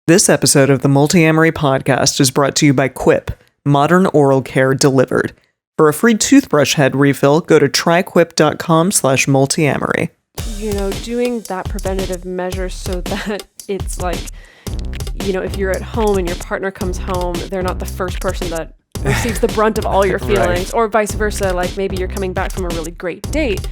This episode of the Multiamory podcast is brought to you by Quip, modern oral care delivered. For a free toothbrush head refill, go to tryquip.com/multiamory. You know, doing that preventative measure so that it's like, you know, if you're at home and your partner comes home, they're not the first person that receives the brunt of all your feelings, Right. Or vice versa. Like maybe you're coming back from a really great date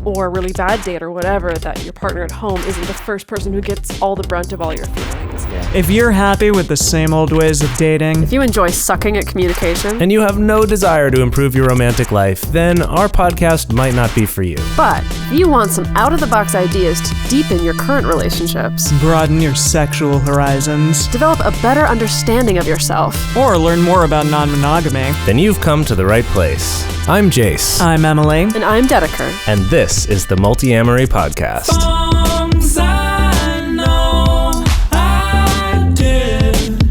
or a really bad date or whatever, that your partner at home isn't the first person who gets all the brunt of all your feelings. If you're happy with the same old ways of dating, If you enjoy sucking at communication, and you have no desire to improve your romantic life, then our podcast might not be for you. but if you want some out-of-the-box ideas to deepen your current relationships, broaden your sexual horizons, develop a better understanding of yourself, or learn more about non-monogamy, Then you've come to the right place. I'm Jase, I'm Emily. and I'm Dedeker. and this is the Multiamory podcast. Songs I know I did,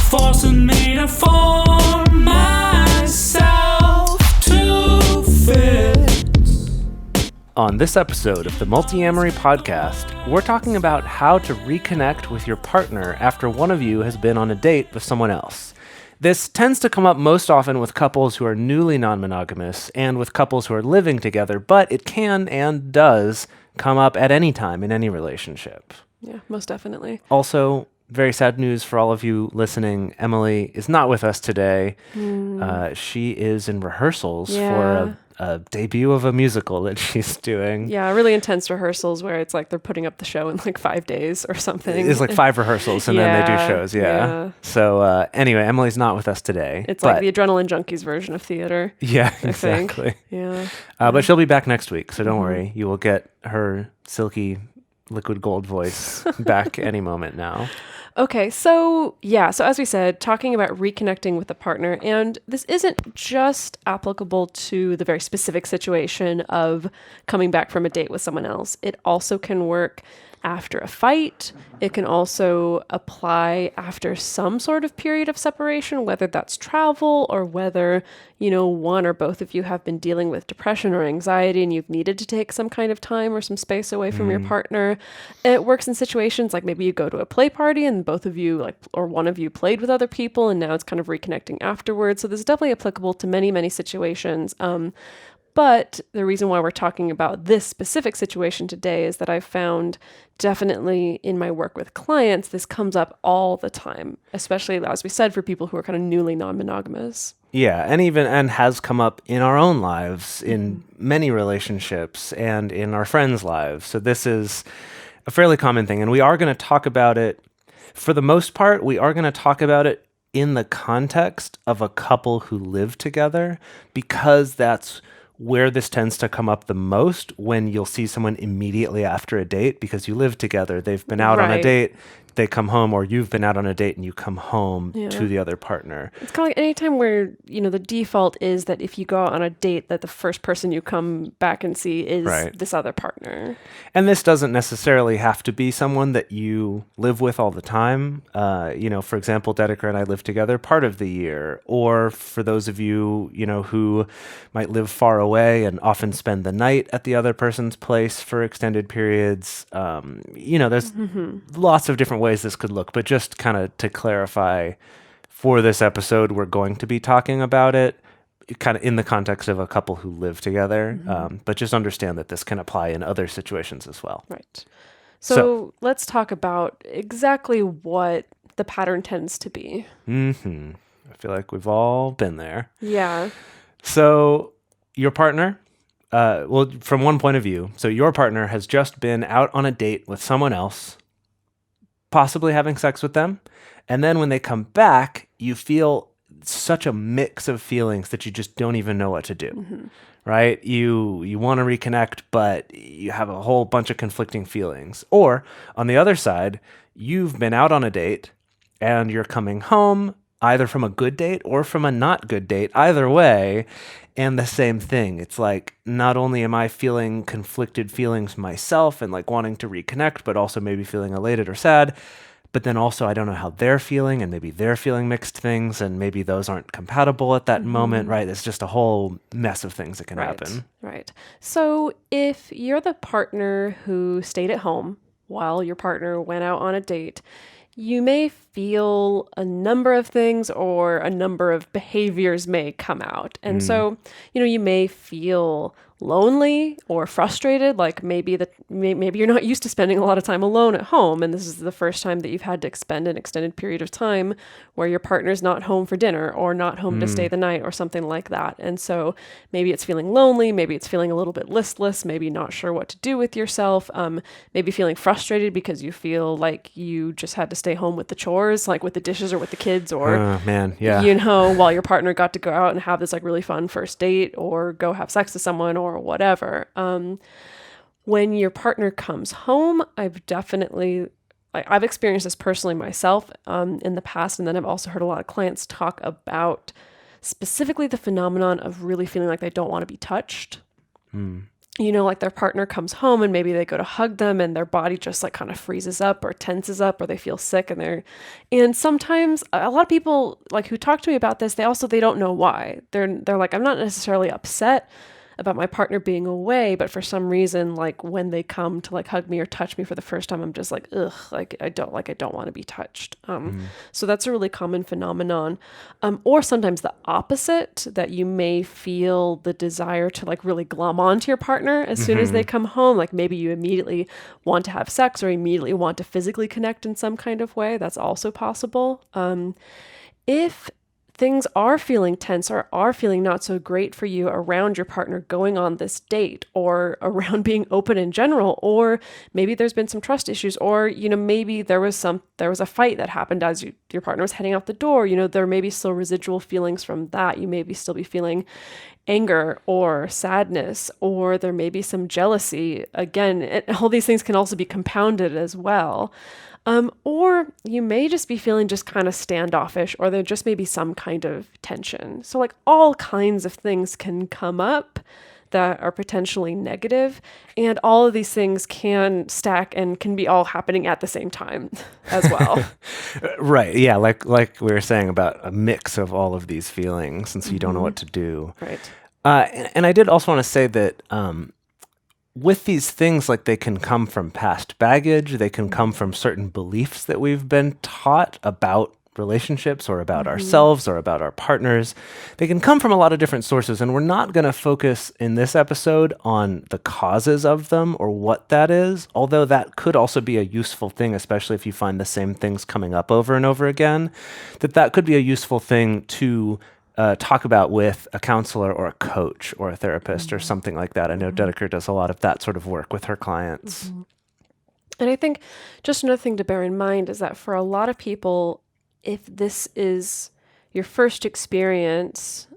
forcing me to form myself to fit. On this episode of the Multiamory podcast, we're talking about how to reconnect with your partner after one of you has been on a date with someone else. This tends to come up most often with couples who are newly non-monogamous and with couples who are living together, but it can and does come up at any time in any relationship. Yeah, most definitely. Also, very sad news for all of you listening. Emily is not with us today. She is in rehearsals for a debut of a musical that she's doing. Yeah, really intense rehearsals where it's like they're putting up the show in like 5 days or something. It's like 5 rehearsals and then they do Yeah, shows. Yeah. yeah. So anyway, Emily's not with us today. It's but- like the Adrenaline Junkies version of theater. yeah, I think. exactly. Yeah. But she'll be back next week, so don't Mm-hmm. worry. You will get her silky liquid gold voice back any moment now. Okay, so as we said, talking about reconnecting with a partner, and this isn't just applicable to the very specific situation of coming back from a date with someone else. It also can work after a fight. It can also apply after some sort of period of separation, whether that's travel or whether, you know, one or both of you have been dealing with depression or anxiety and you've needed to take some kind of time or some space away from your partner. It works in situations like maybe you go to a play party and both of you, like, or one of you played with other people and now it's kind of reconnecting afterwards. So this is definitely applicable to many, many situations. But the reason why we're talking about this specific situation today is that I've found definitely in my work with clients, this comes up all the time, especially, as we said, for people who are kind of newly non-monogamous. Yeah, and has come up in our own lives, in many relationships, and in our friends' lives. So this is a fairly common thing, and we are going to talk about it. For the most part, we are going to talk about it in the context of a couple who live together, because that's where this tends to come up the most, when you'll see someone immediately after a date because you live together. They've been out on a Right. date, they come home, or you've been out on a date and you come home Yeah. to the other partner. It's kind of like anytime where, you know, the default is that if you go out on a date, that the first person you come back and see is Right. this other partner. And this doesn't necessarily have to be someone that you live with all the time. You know, for example, Dedeker and I live together part of the year. Or for those of you, you know, who might live far away and often spend the night at the other person's place for extended periods. You know, there's lots of different ways this could look. But just kind of to clarify, for this episode, we're going to be talking about it kind of in the context of a couple who live together, but just understand that this can apply in other situations as well. Right. So let's talk about exactly what the pattern tends to be. I feel like we've all been there. Yeah. So your partner, well, from one point of view, so your partner has just been out on a date with someone else, possibly having sex with them, and then when they come back, you feel such a mix of feelings that you just don't even know what to do. Right? You want to reconnect, but you have a whole bunch of conflicting feelings. Or on the other side, you've been out on a date and you're coming home either from a good date or from a not good date, either way, and the same thing. It's like, not only am I feeling conflicted feelings myself and like wanting to reconnect, but also maybe feeling elated or sad. But then also I don't know how they're feeling, and maybe they're feeling mixed things, and maybe those aren't compatible at that moment, right? It's just a whole mess of things that can happen. Right. So if you're the partner who stayed at home while your partner went out on a date, you may feel a number of things or a number of behaviors may come out. And so, you may feel lonely or frustrated, like maybe you're not used to spending a lot of time alone at home, and this is the first time that you've had to expend an extended period of time where your partner's not home for dinner or not home to stay the night or something like that. And so maybe it's feeling lonely, maybe it's feeling a little bit listless, maybe not sure what to do with yourself, maybe feeling frustrated because you feel like you just had to stay home with the chores, like with the dishes or with the kids, or while your partner got to go out and have this like really fun first date or go have sex with someone or whatever. When your partner comes home, I've experienced this personally myself in the past, and then I've also heard a lot of clients talk about specifically the phenomenon of really feeling like they don't want to be touched. Like their partner comes home and maybe they go to hug them and their body just like kind of freezes up or tenses up, or they feel sick, and sometimes a lot of people like who talk to me about this, they don't know why. They're like, I'm not necessarily upset about my partner being away, but for some reason, like when they come to like hug me or touch me for the first time, I'm just like, ugh, I don't want to be touched. So that's a really common phenomenon. Or sometimes the opposite, that you may feel the desire to like really glom onto your partner as soon as they come home. Like maybe you immediately want to have sex or immediately want to physically connect in some kind of way. That's also possible. If things are feeling tense or are feeling not so great for you around your partner going on this date, or around being open in general, or maybe there's been some trust issues, or maybe there was a fight that happened as your partner was heading out the door, there may be still residual feelings from that. You may still be feeling anger or sadness, or there may be some jealousy. Again, all these things can also be compounded as well. Or you may just be feeling just kind of standoffish, or there just may be some kind of tension. So like all kinds of things can come up that are potentially negative, and all of these things can stack and can be all happening at the same time as well. Right. Yeah. Like we were saying about a mix of all of these feelings, and so you don't know what to do. Right. And I did also want to say that, with these things, like they can come from past baggage, they can come from certain beliefs that we've been taught about relationships or about ourselves or about our partners. They can come from a lot of different sources, and we're not going to focus in this episode on the causes of them or what that is, although that could also be a useful thing, especially if you find the same things coming up over and over again, that could be a useful thing to talk about with a counselor or a coach or a therapist or something like that. I know Dedeker does a lot of that sort of work with her clients. And I think just another thing to bear in mind is that for a lot of people, if this is your first experience,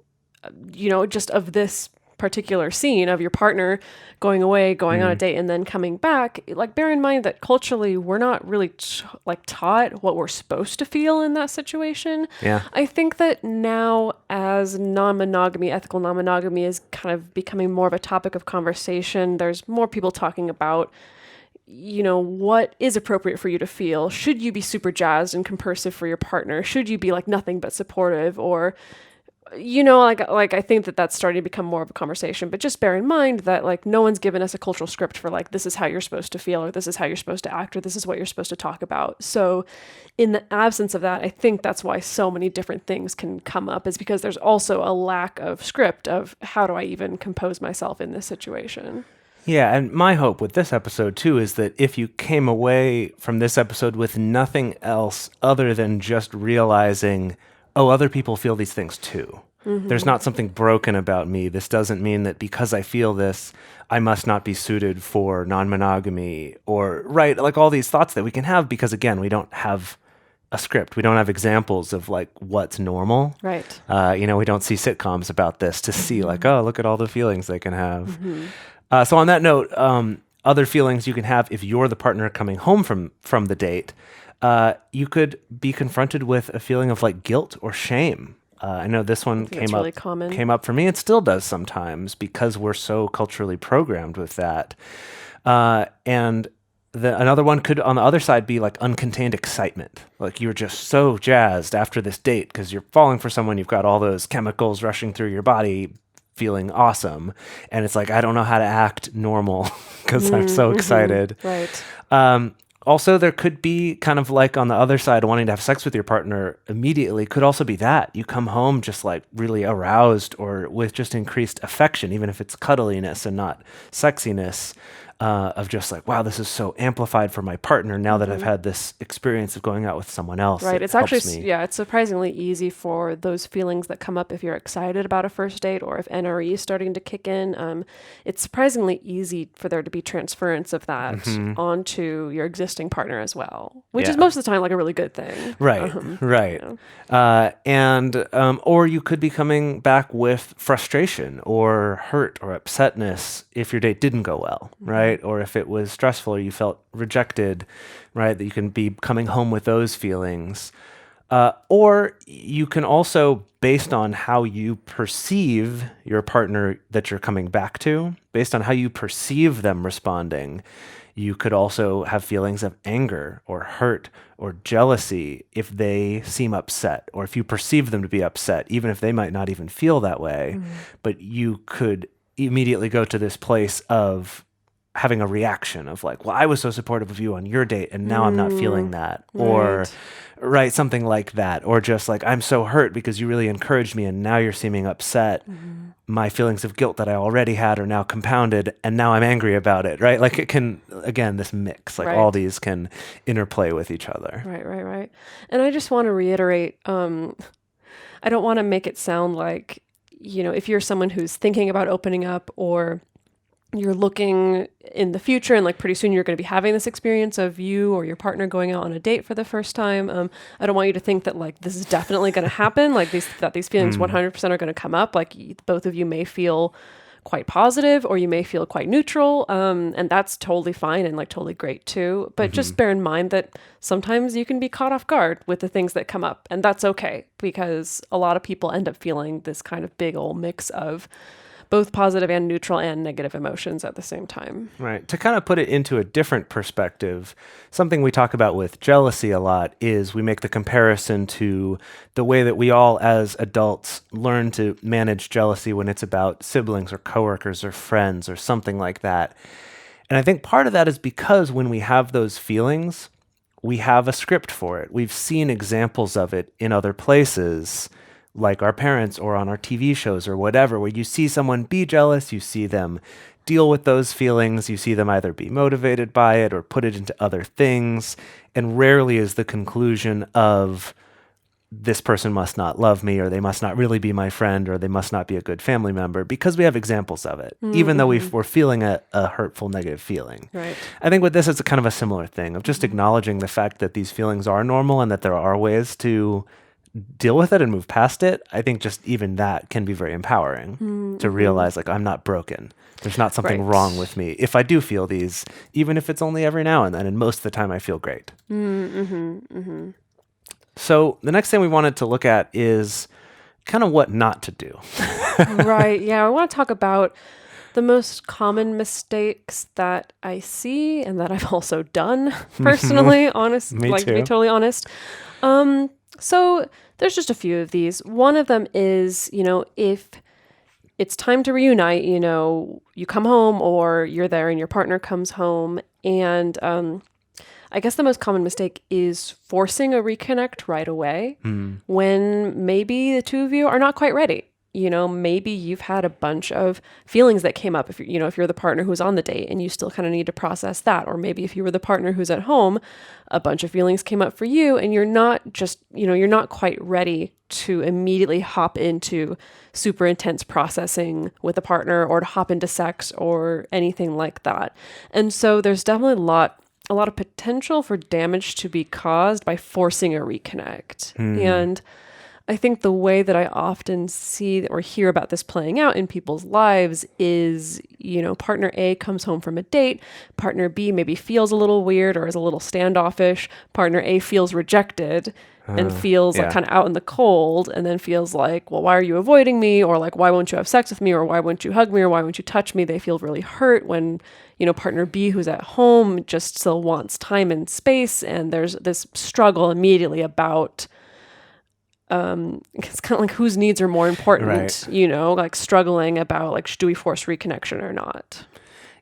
just of this particular scene of your partner going away, going on a date, and then coming back, like bear in mind that culturally we're not really taught what we're supposed to feel in that situation. Yeah. I think that now, as non-monogamy, ethical non-monogamy is kind of becoming more of a topic of conversation, there's more people talking about what is appropriate for you to feel. Should you be super jazzed and compersive for your partner? Should you be like nothing but supportive? Or I think that that's starting to become more of a conversation, but just bear in mind that like no one's given us a cultural script for like, this is how you're supposed to feel, or this is how you're supposed to act, or this is what you're supposed to talk about. So in the absence of that, I think that's why so many different things can come up, is because there's also a lack of script of how do I even compose myself in this situation. Yeah, and my hope with this episode too is that if you came away from this episode with nothing else other than just realizing, oh, other people feel these things too. There's not something broken about me. This doesn't mean that because I feel this, I must not be suited for non-monogamy, or right, like all these thoughts that we can have, because again, we don't have a script. We don't have examples of like what's normal. Right. We don't see sitcoms about this to see like, oh, look at all the feelings they can have. So on that note, other feelings you can have if you're the partner coming home from the date, you could be confronted with a feeling of like guilt or shame. I know this one came up for me. It still does sometimes because we're so culturally programmed with that. And another one could, on the other side, be like uncontained excitement. Like you're just so jazzed after this date because you're falling for someone. You've got all those chemicals rushing through your body, feeling awesome. And it's like, I don't know how to act normal because I'm so excited. Right. Also, there could be kind of like on the other side, wanting to have sex with your partner immediately could also be that. You come home just like really aroused or with just increased affection, even if it's cuddliness and not sexiness, of just like, wow, this is so amplified for my partner now that I've had this experience of going out with someone else. Right. It It's actually, helps me. yeah, it's surprisingly easy for those feelings that come up if you're excited about a first date or if NRE is starting to kick in. It's surprisingly easy for there to be transference of that onto your existing partner as well, which is Yeah. most of the time like a really good thing. Right, right. Or you could be coming back with frustration or hurt or upsetness if your date didn't go well, right? Or if it was stressful or you felt rejected, right? That you can be coming home with those feelings. Or you can also, based on how you perceive your partner that you're coming back to, based on how you perceive them responding, you could also have feelings of anger or hurt or jealousy if they seem upset or if you perceive them to be upset, even if they might not even feel that way. But you could immediately go to this place of having a reaction of like, well, I was so supportive of you on your date and now I'm not feeling that. Or, right, something like that. Or just like, I'm so hurt because you really encouraged me and now you're seeming upset. My feelings of guilt that I already had are now compounded and now I'm angry about it, right? Like it can, again, this mix, like all these can interplay with each other. Right. And I just want to reiterate, I don't want to make it sound like, if you're someone who's thinking about opening up or you're looking in the future and like pretty soon you're going to be having this experience of you or your partner going out on a date for the first time. I don't want you to think that like this is definitely going to happen. Like these feelings 100% are going to come up. Like both of you may feel quite positive or you may feel quite neutral. And that's totally fine and like totally great too. But just bear in mind that sometimes you can be caught off guard with the things that come up, and that's okay because a lot of people end up feeling this kind of big old mix of both positive and neutral and negative emotions at the same time. Right. To kind of put it into a different perspective, something we talk about with jealousy a lot is we make the comparison to the way that we all as adults learn to manage jealousy when it's about siblings or coworkers or friends or something like that. And I think part of that is because when we have those feelings, we have a script for it. We've seen examples of it in other places, like our parents or on our TV shows or whatever, where you see someone be jealous, you see them deal with those feelings, you see them either be motivated by it or put it into other things, and rarely is the conclusion of this person must not love me or they must not really be my friend or they must not be a good family member, because we have examples of it, even though we're feeling a hurtful, negative feeling. Right. I think with this, it's a kind of a similar thing of just acknowledging the fact that these feelings are normal and that there are ways to deal with it and move past it. I think just even that can be very empowering to realize like I'm not broken. There's not something wrong with me. If I do feel these, even if it's only every now and then, and most of the time I feel great. So the next thing we wanted to look at is kind of what not to do. Right. Yeah. I want to talk about the most common mistakes that I see and that I've also done personally, to be totally honest. So there's just a few of these. One of them is, if it's time to reunite, you come home or you're there and your partner comes home. And I guess the most common mistake is forcing a reconnect right away when maybe the two of you are not quite ready. Maybe you've had a bunch of feelings that came up if you're the partner who's on the date and you still kind of need to process that. Or maybe if you were the partner who's at home, a bunch of feelings came up for you and you're not you're not quite ready to immediately hop into super intense processing with a partner or to hop into sex or anything like that. And so there's definitely a lot of potential for damage to be caused by forcing a reconnect. And I think the way that I often see or hear about this playing out in people's lives is, partner A comes home from a date, partner B maybe feels a little weird or is a little standoffish, partner A feels rejected and feels like kind of out in the cold and then feels like, well, why are you avoiding me? Or like, why won't you have sex with me? Or why won't you hug me? Or why won't you touch me? They feel really hurt when, partner B who's at home just still wants time and space. And there's this struggle immediately about it's kind of like whose needs are more important, Right. you know, like struggling about like, do we force reconnection or not?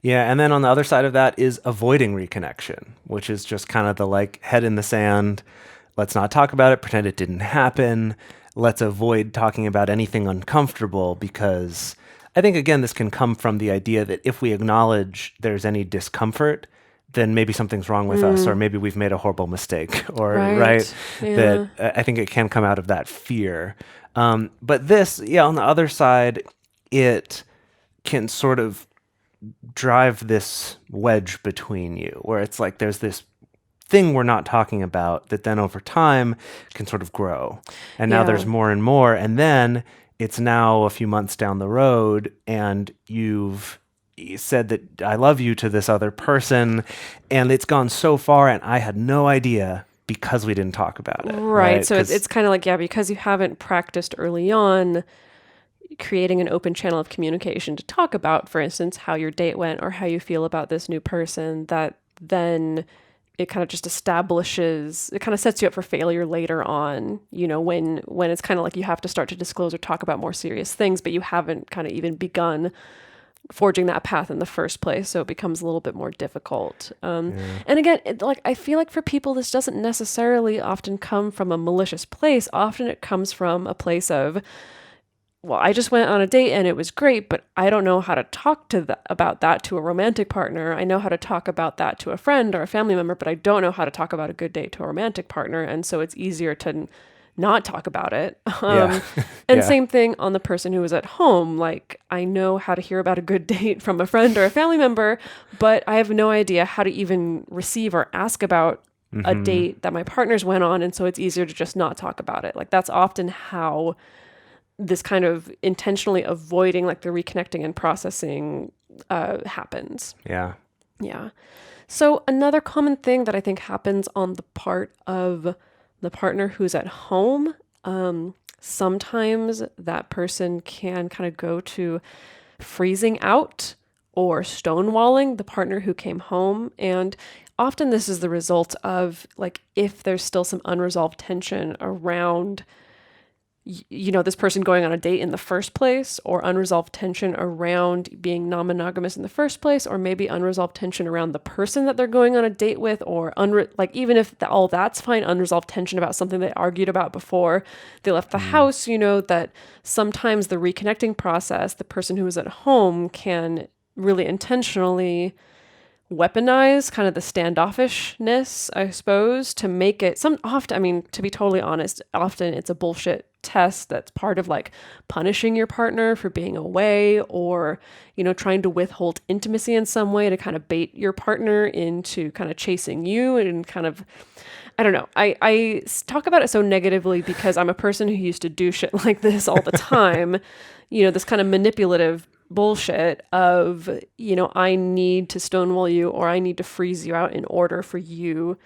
Yeah, and then on the other side of that is avoiding reconnection, which is just kind of the like head in the sand. Let's not talk about it, pretend it didn't happen. Let's avoid talking about anything uncomfortable, because I think, again, this can come from the idea that if we acknowledge there's any discomfort, then maybe something's wrong with us, or maybe we've made a horrible mistake, or right? Yeah. That I think it can come out of that fear. But this, yeah, on the other side, it can sort of drive this wedge between you, where it's like there's this thing we're not talking about that then over time can sort of grow. And now Yeah. there's more and more. And then it's now a few months down the road, and you've said that I love you to this other person, and it's gone so far, and I had no idea because we didn't talk about it. Right. So 'Cause- it's kind of like, yeah, because you haven't practiced early on creating an open channel of communication to talk about, for instance, how your date went or how you feel about this new person, that then it kind of just establishes, it kind of sets you up for failure later on, you know, when it's kind of like you have to start to disclose or talk about more serious things, but you haven't kind of even begun forging that path in the first place. So it becomes a little bit more difficult. And again, I feel like for people, this doesn't necessarily often come from a malicious place. Often it comes from a place of, well, I just went on a date and it was great, but I don't know how to talk about that to a romantic partner. I know how to talk about that to a friend or a family member, but I don't know how to talk about a good date to a romantic partner. And so it's easier to not talk about it. Yeah. And Yeah. same thing on the person who was at home. Like, I know how to hear about a good date from a friend or a family member, but I have no idea how to even receive or ask about a date that my partners went on. And so it's easier to just not talk about it. Like, that's often how this kind of intentionally avoiding like the reconnecting and processing happens. yeah. Yeah. So another common thing that I think happens on the part of the partner who's at home, sometimes that person can kind of go to freezing out or stonewalling the partner who came home. And often this is the result of like, if there's still some unresolved tension around you know, this person going on a date in the first place, or unresolved tension around being non-monogamous in the first place, or maybe unresolved tension around the person that they're going on a date with, or like even if all that's fine, unresolved tension about something they argued about before they left the house, you know, that sometimes the reconnecting process, the person who is at home can really intentionally weaponize kind of the standoffishness, I suppose, to make it often, I mean, to be totally honest, often it's a bullshit test that's part of like punishing your partner for being away, or, you know, trying to withhold intimacy in some way to kind of bait your partner into kind of chasing you and kind of, I don't know. I talk about it so negatively because I'm a person who used to do shit like this all the time, you know, this kind of manipulative bullshit of, you know, I need to stonewall you or I need to freeze you out in order for you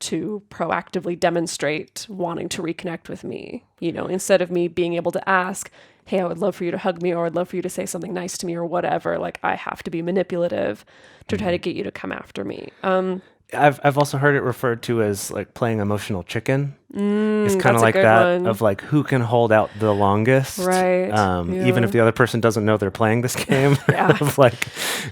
to proactively demonstrate wanting to reconnect with me, you know, instead of me being able to ask, hey, I would love for you to hug me, or I'd love for you to say something nice to me or whatever. Like, I have to be manipulative to try to get you to come after me. I've also heard it referred to as like playing emotional chicken. It's kind that's of a like good that one. Of like who can hold out the longest, Right, Even yeah. if the other person doesn't know they're playing this game. Yeah. Of like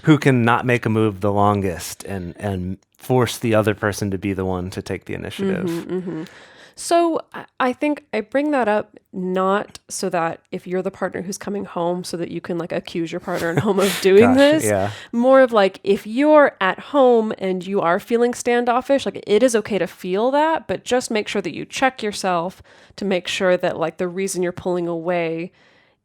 who can not make a move the longest and force the other person to be the one to take the initiative. So I think I bring that up not so that if you're the partner who's coming home so that you can like accuse your partner at home of doing Gosh, this. yeah. More of like, if you're at home and you are feeling standoffish, like it is okay to feel that, but just make sure that you check yourself to make sure that like the reason you're pulling away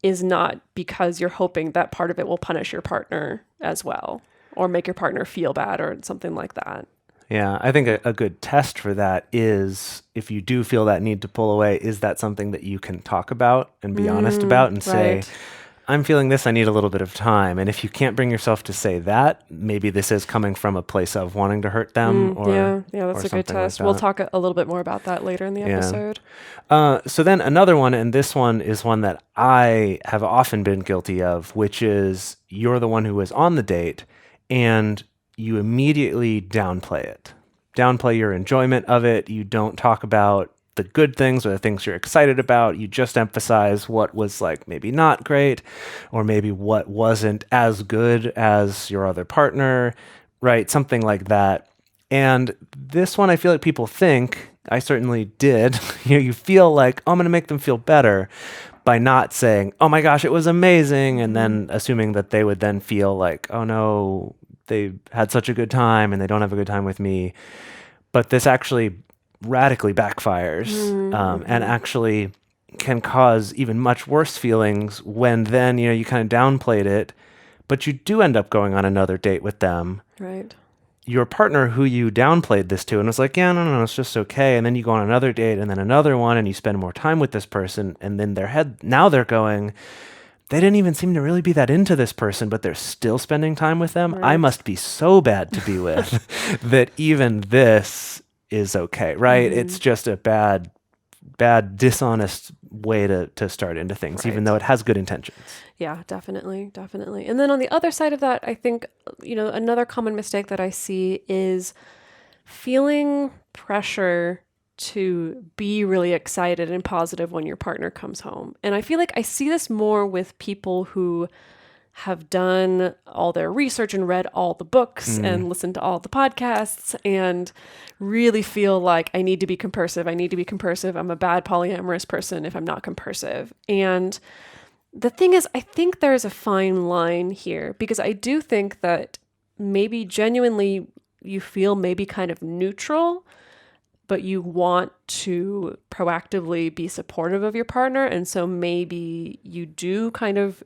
is not because you're hoping that part of it will punish your partner as well, or make your partner feel bad or something like that. Yeah, I think a good test for that is if you do feel that need to pull away, is that something that you can talk about and be honest about and say, right. I'm feeling this, I need a little bit of time. And if you can't bring yourself to say that, maybe this is coming from a place of wanting to hurt them. Yeah, that's or a good something like test. We'll that. talk a little bit more about that later in the episode. So then another one, and this one is one that I have often been guilty of, which is you're the one who was on the date and you immediately downplay it. Downplay your enjoyment of it. You don't talk about the good things or the things you're excited about. You just emphasize what was like maybe not great, or maybe what wasn't as good as your other partner, right? Something like that. And this one, I feel like people think, I certainly did, you feel like, oh, I'm going to make them feel better by not saying, oh my gosh, it was amazing, and then assuming that they would then feel like, oh no, they had such a good time and they don't have a good time with me. But this actually radically backfires and actually can cause even much worse feelings when then, you kind of downplayed it, but you do end up going on another date with them. Right. Your partner who you downplayed this to and was like, yeah, no, it's just okay. And then you go on another date and then another one and you spend more time with this person. And then now they're going, they didn't even seem to really be that into this person, but they're still spending time with them. Right. I must be so bad to be with that even this is okay, right? It's just a bad, dishonest way to start into things, even though it has good intentions. Yeah, definitely. And then on the other side of that, I think, another common mistake that I see is feeling pressure to be really excited and positive when your partner comes home. And I feel like I see this more with people who have done all their research and read all the books and listened to all the podcasts and really feel like I need to be compersive. I'm a bad polyamorous person if I'm not compersive. And the thing is, I think there's a fine line here, because I do think that maybe genuinely you feel maybe kind of neutral, but you want to proactively be supportive of your partner. And so maybe you do kind of,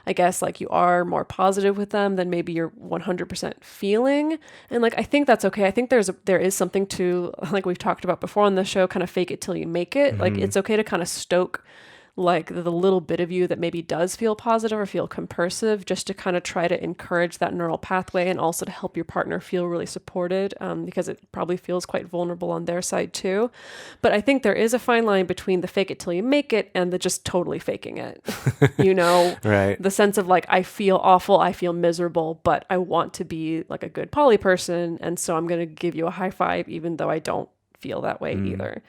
I guess, like you are more positive with them than maybe you're 100% feeling. And like, I think that's okay. I think there is something to, like we've talked about before on the show, kind of fake it till you make it. Like it's okay to kind of stoke like the little bit of you that maybe does feel positive or feel compersive, just to kind of try to encourage that neural pathway and also to help your partner feel really supported, because it probably feels quite vulnerable on their side too. But I think there is a fine line between the fake it till you make it and the just totally faking it, Right. The sense of like, I feel awful, I feel miserable, but I want to be like a good poly person. And so I'm going to give you a high five, even though I don't feel that way either.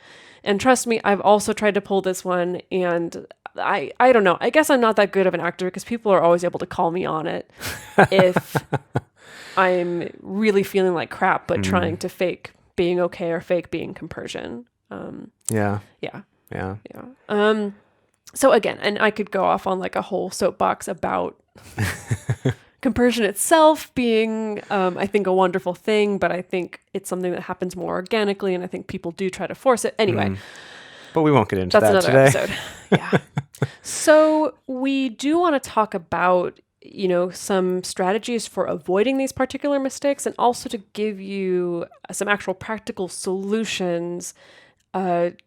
And trust me, I've also tried to pull this one, and I don't know. I guess I'm not that good of an actor, because people are always able to call me on it if I'm really feeling like crap, but trying to fake being okay or fake being compersion. Yeah. So again, and I could go off on like a whole soapbox about compersion itself being, I think, a wonderful thing, but I think it's something that happens more organically, and I think people do try to force it. Anyway. But we won't get into that That's today. another episode. Yeah. So we do want to talk about, some strategies for avoiding these particular mistakes, and also to give you some actual practical solutions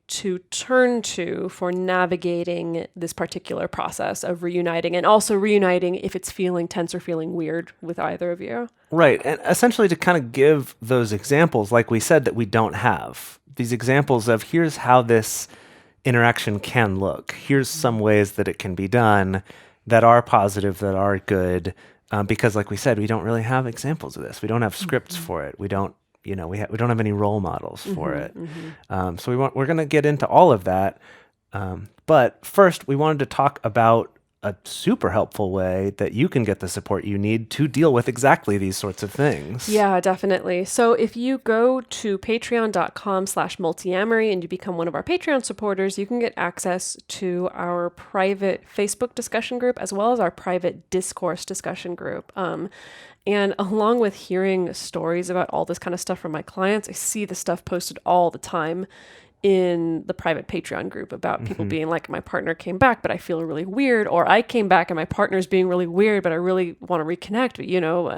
to turn to for navigating this particular process of reuniting, and also reuniting if it's feeling tense or feeling weird with either of you. Right. And essentially to kind of give those examples, like we said, that we don't have. These examples of here's how this interaction can look. Here's some ways that it can be done that are positive, that are good. Because like we said, we don't really have examples of this. We don't have scripts for it. We don't we don't have any role models for it. So we're going to get into all of that. But first, we wanted to talk about a super helpful way that you can get the support you need to deal with exactly these sorts of things. Yeah, definitely. So if you go to patreon.com/multiamory and you become one of our Patreon supporters, you can get access to our private Facebook discussion group, as well as our private discourse discussion group. And along with hearing stories about all this kind of stuff from my clients, I see the stuff posted all the time in the private Patreon group about people being like, my partner came back, but I feel really weird, or I came back and my partner's being really weird, but I really want to reconnect, but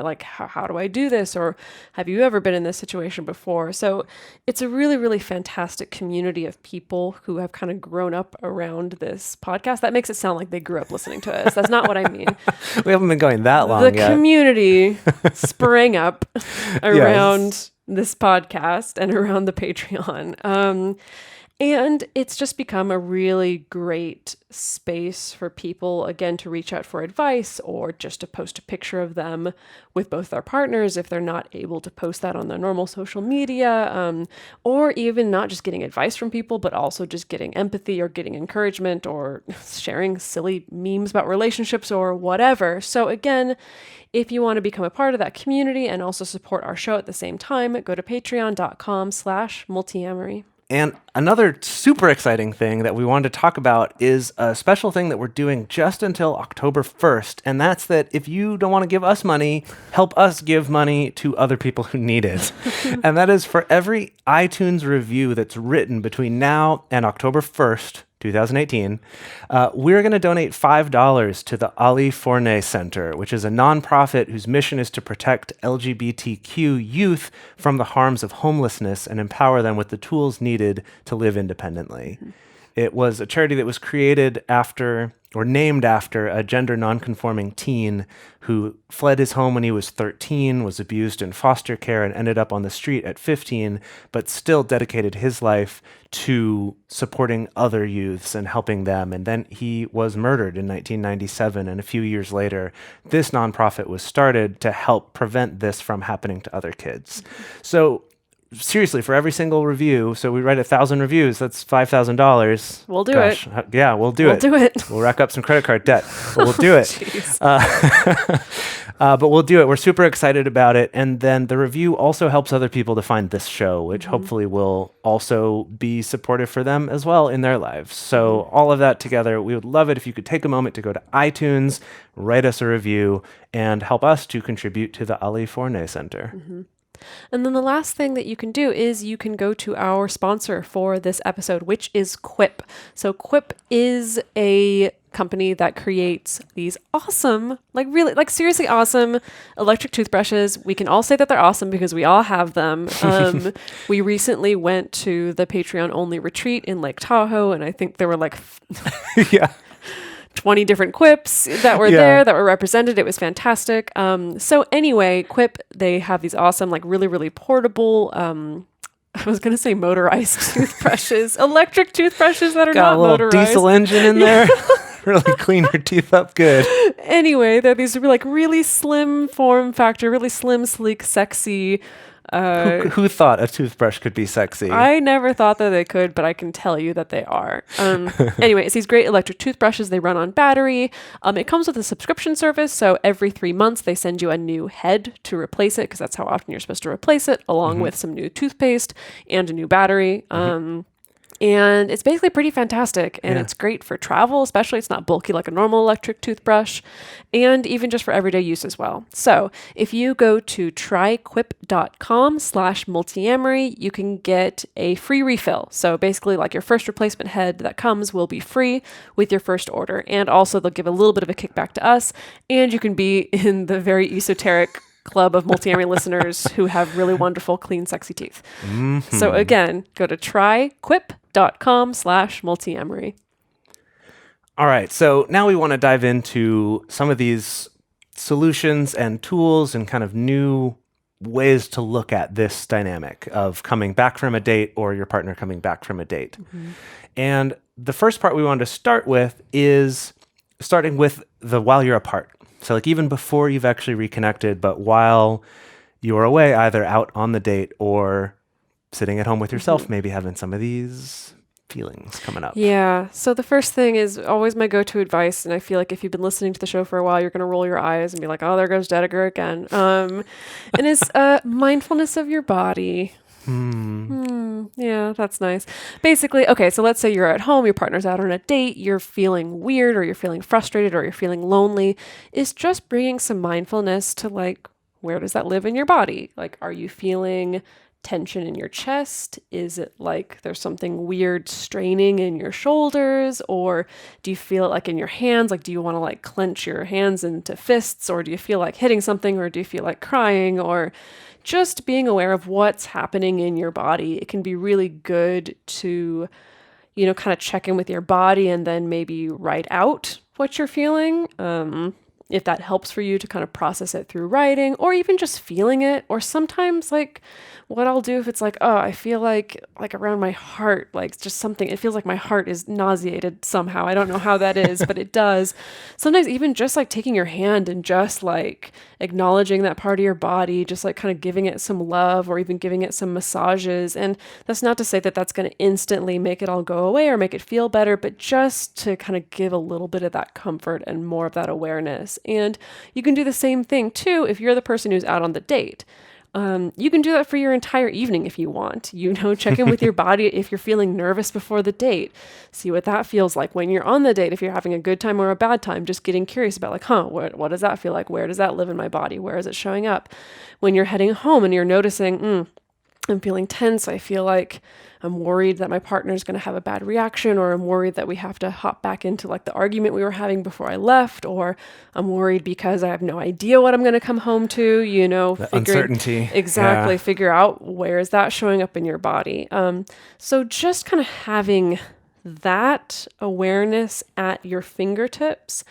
like, how do I do this? Or have you ever been in this situation before? So it's a really, really fantastic community of people who have kind of grown up around this podcast. That makes it sound like they grew up listening to us. That's not what I mean. We haven't been going that long yet. The community sprang up around this podcast and around the Patreon. And it's just become a really great space for people, again, to reach out for advice or just to post a picture of them with both their partners if they're not able to post that on their normal social media, or even not just getting advice from people, but also just getting empathy or getting encouragement or sharing silly memes about relationships or whatever. So again, if you want to become a part of that community and also support our show at the same time, go to patreon.com/multiamory. And another super exciting thing that we wanted to talk about is a special thing that we're doing just until October 1st. And that's that if you don't want to give us money, help us give money to other people who need it. And that is for every iTunes review that's written between now and October 1st, 2018, we're going to donate $5 to the Ali Forney Center, which is a nonprofit whose mission is to protect LGBTQ youth from the harms of homelessness and empower them with the tools needed to live independently. It was a charity that was created after, or named after, a gender nonconforming teen who fled his home when he was 13, was abused in foster care, and ended up on the street at 15, but still dedicated his life to supporting other youths and helping them. And then he was murdered in 1997, and a few years later, this nonprofit was started to help prevent this from happening to other kids. So seriously, for every single review, so we write 1,000 reviews, that's $5,000. We'll do it. Yeah, we'll do it. We'll do it. We'll rack up some credit card debt, but we'll do it. But we'll do it. We're super excited about it. And then the review also helps other people to find this show, which hopefully will also be supportive for them as well in their lives. So all of that together, we would love it if you could take a moment to go to iTunes, write us a review, and help us to contribute to the Ali Forney Center. And then the last thing that you can do is you can go to our sponsor for this episode, which is Quip. So Quip is a company that creates these awesome, seriously awesome electric toothbrushes. We can all say that they're awesome because we all have them. We recently went to the Patreon only retreat in Lake Tahoe, and I think there were Yeah. 20 different Quips that were there that were represented. It was fantastic. So anyway, Quip, they have these awesome, really, really portable, I was going to say motorized toothbrushes, electric toothbrushes that are Got not a little motorized. diesel engine in there. Really clean your teeth up good. Anyway, they're these really slim form factor, really slim, sleek, sexy. Who thought a toothbrush could be sexy? I never thought that they could, but I can tell you that they are. Anyway, it's these great electric toothbrushes. They run on battery. It comes with a subscription service. So every 3 months, they send you a new head to replace it, because that's how often you're supposed to replace it, along with some new toothpaste and a new battery. And it's basically pretty fantastic, and it's great for travel, especially. It's not bulky like a normal electric toothbrush, and even just for everyday use as well. So if you go to tryquip.com/multiamory, you can get a free refill. So basically, your first replacement head that comes will be free with your first order. And also they'll give a little bit of a kickback to us, and you can be in the very esoteric club of Multiamory listeners who have really wonderful, clean, sexy teeth. So again, go to tryquip.com/multiamory. All right, so now we want to dive into some of these solutions and tools and kind of new ways to look at this dynamic of coming back from a date or your partner coming back from a date. And the first part we wanted to start with is starting with the while you're apart. So even before you've actually reconnected, but while you're away, either out on the date or sitting at home with yourself, maybe having some of these feelings coming up. Yeah. So the first thing is always my go-to advice. And I feel like if you've been listening to the show for a while, you're going to roll your eyes and be like, oh, there goes Dedeker again. And it's mindfulness of your body. Yeah, that's nice. Basically, okay, so let's say you're at home, your partner's out on a date, you're feeling weird or you're feeling frustrated or you're feeling lonely. Is just bringing some mindfulness to where does that live in your body? Are you feeling tension in your chest? Is it there's something weird straining in your shoulders? Or do you feel it in your hands? Do you want to clench your hands into fists? Or do you feel like hitting something? Or do you feel like crying? Or just being aware of what's happening in your body. It can be really good to, kind of check in with your body and then maybe write out what you're feeling. if that helps for you to kind of process it through writing or even just feeling it. Or sometimes like what I'll do if it's like, oh, I feel like around my heart, like just something, it feels like my heart is nauseated somehow. I don't know how that is, but it does. Sometimes even just like taking your hand and just like acknowledging that part of your body, just like kind of giving it some love or even giving it some massages. And that's not to say that that's going to instantly make it all go away or make it feel better, but just to kind of give a little bit of that comfort and more of that awareness. And you can do the same thing too if you're the person who's out on the date. You can do that for your entire evening if you want. Check in with your body if you're feeling nervous before the date. See what that feels like when you're on the date, if you're having a good time or a bad time, just getting curious about like, what does that feel like? Where does that live in my body? Where is it showing up? When you're heading home and you're noticing, I'm feeling tense. I feel like I'm worried that my partner's going to have a bad reaction, or I'm worried that we have to hop back into like the argument we were having before I left, or I'm worried because I have no idea what I'm going to come home to, uncertainty. Exactly. Yeah. Figure out where is that showing up in your body. So just kind of having that awareness at your fingertips,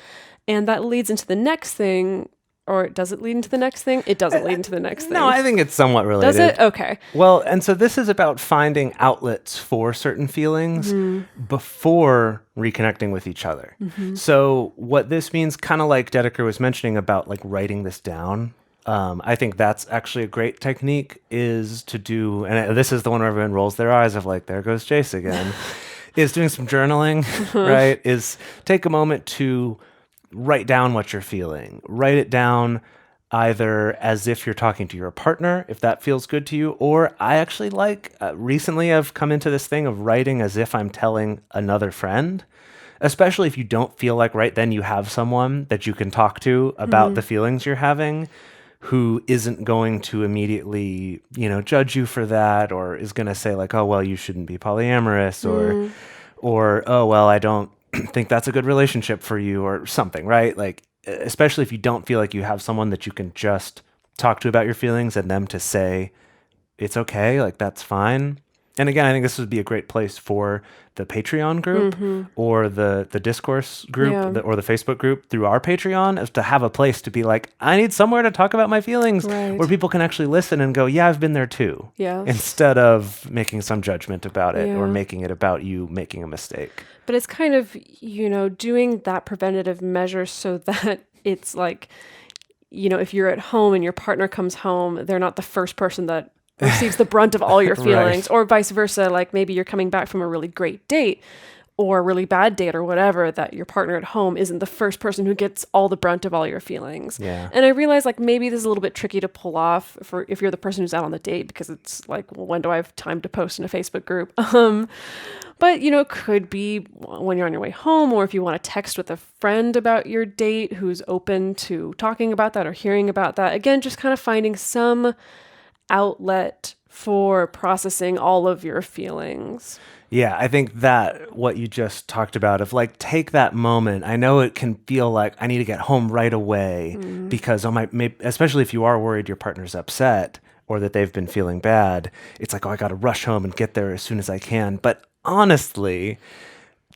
and that leads into the next thing. Or does it lead into the next thing? It doesn't lead into the next thing. No, I think it's somewhat related. Does it? Okay. Well, and so this is about finding outlets for certain feelings before reconnecting with each other. So what this means, kind of like Dedeker was mentioning about like writing this down, I think that's actually a great technique is to do, and this is the one where everyone rolls their eyes of like, there goes Jase again, is doing some journaling, right? Is take a moment to write down what you're feeling. Write it down either as if you're talking to your partner, if that feels good to you, or I actually recently I've come into this thing of writing as if I'm telling another friend, especially if you don't feel like right then you have someone that you can talk to about the feelings you're having who isn't going to immediately, judge you for that, or is going to say like, oh, well, you shouldn't be polyamorous, or, oh, well, I don't think that's a good relationship for you or something, right? Like, especially if you don't feel like you have someone that you can just talk to about your feelings and them to say, it's okay, like that's fine. And again, I think this would be a great place for the Patreon group or the discourse group or the Facebook group through our Patreon, is to have a place to be like, I need somewhere to talk about my feelings where people can actually listen and go, yeah, I've been there too. Yeah. Instead of making some judgment about it or making it about you making a mistake. But it's kind of, doing that preventative measure so that it's like, if you're at home and your partner comes home, they're not the first person that receives the brunt of all your feelings, or vice versa. Like maybe you're coming back from a really great date or a really bad date or whatever, that your partner at home isn't the first person who gets all the brunt of all your feelings. Yeah. And I realize like maybe this is a little bit tricky to pull off for if you're the person who's out on the date, because it's like, well, when do I have time to post in a Facebook group? But, it could be when you're on your way home, or if you want to text with a friend about your date who's open to talking about that or hearing about that. Again, just kind of finding some outlet for processing all of your feelings. Yeah, I think that what you just talked about of like, take that moment. I know it can feel like I need to get home right away because especially if you are worried your partner's upset or that they've been feeling bad, it's like, oh, I got to rush home and get there as soon as I can. But honestly,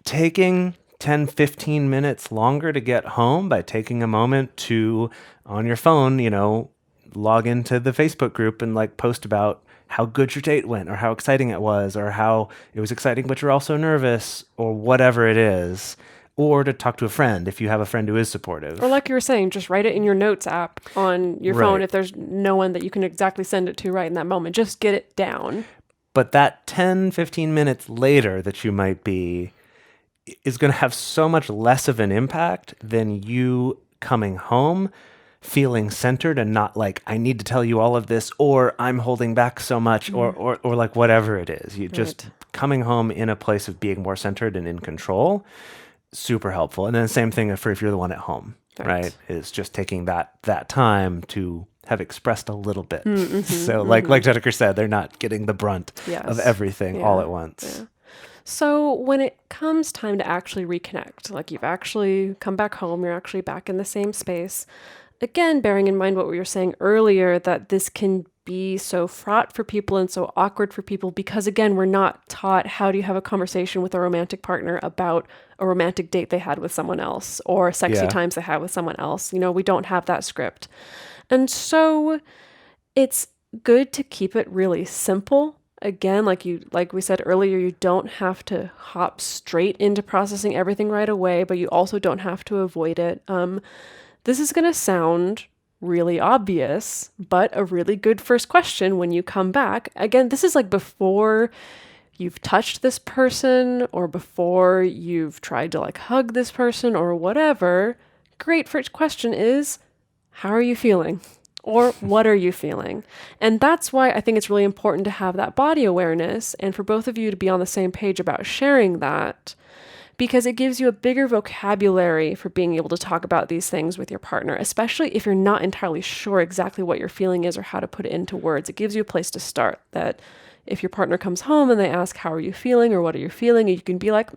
taking 10, 15 minutes longer to get home by taking a moment to, on your phone, log into the Facebook group and like post about how good your date went or how exciting it was or how it was exciting but you're also nervous or whatever it is, or to talk to a friend if you have a friend who is supportive. Or like you were saying, just write it in your notes app on your phone if there's no one that you can exactly send it to right in that moment. Just get it down. But that 10, 15 minutes later that you might be is going to have so much less of an impact than you coming home feeling centered and not like, I need to tell you all of this, or I'm holding back so much, or like whatever it is. You just coming home in a place of being more centered and in control, super helpful. And then the same thing for if you're the one at home, right? Is just taking that time to have expressed a little bit. So like Dedeker said, they're not getting the brunt of everything all at once. Yeah. So when it comes time to actually reconnect, like you've actually come back home, you're actually back in the same space, again, bearing in mind what we were saying earlier, that this can be so fraught for people and so awkward for people because, again, we're not taught how do you have a conversation with a romantic partner about a romantic date they had with someone else or sexy times they had with someone else. We don't have that script. And so it's good to keep it really simple. Again, like we said earlier, you don't have to hop straight into processing everything right away, but you also don't have to avoid it. This is going to sound really obvious, but a really good first question when you come back. Again, this is like before you've touched this person or before you've tried to like hug this person or whatever. Great first question is, how are you feeling? Or what are you feeling? And that's why I think it's really important to have that body awareness and for both of you to be on the same page about sharing that, because it gives you a bigger vocabulary for being able to talk about these things with your partner, especially if you're not entirely sure exactly what your feeling is or how to put it into words. It gives you a place to start, that if your partner comes home and they ask, how are you feeling or what are you feeling? You can be like,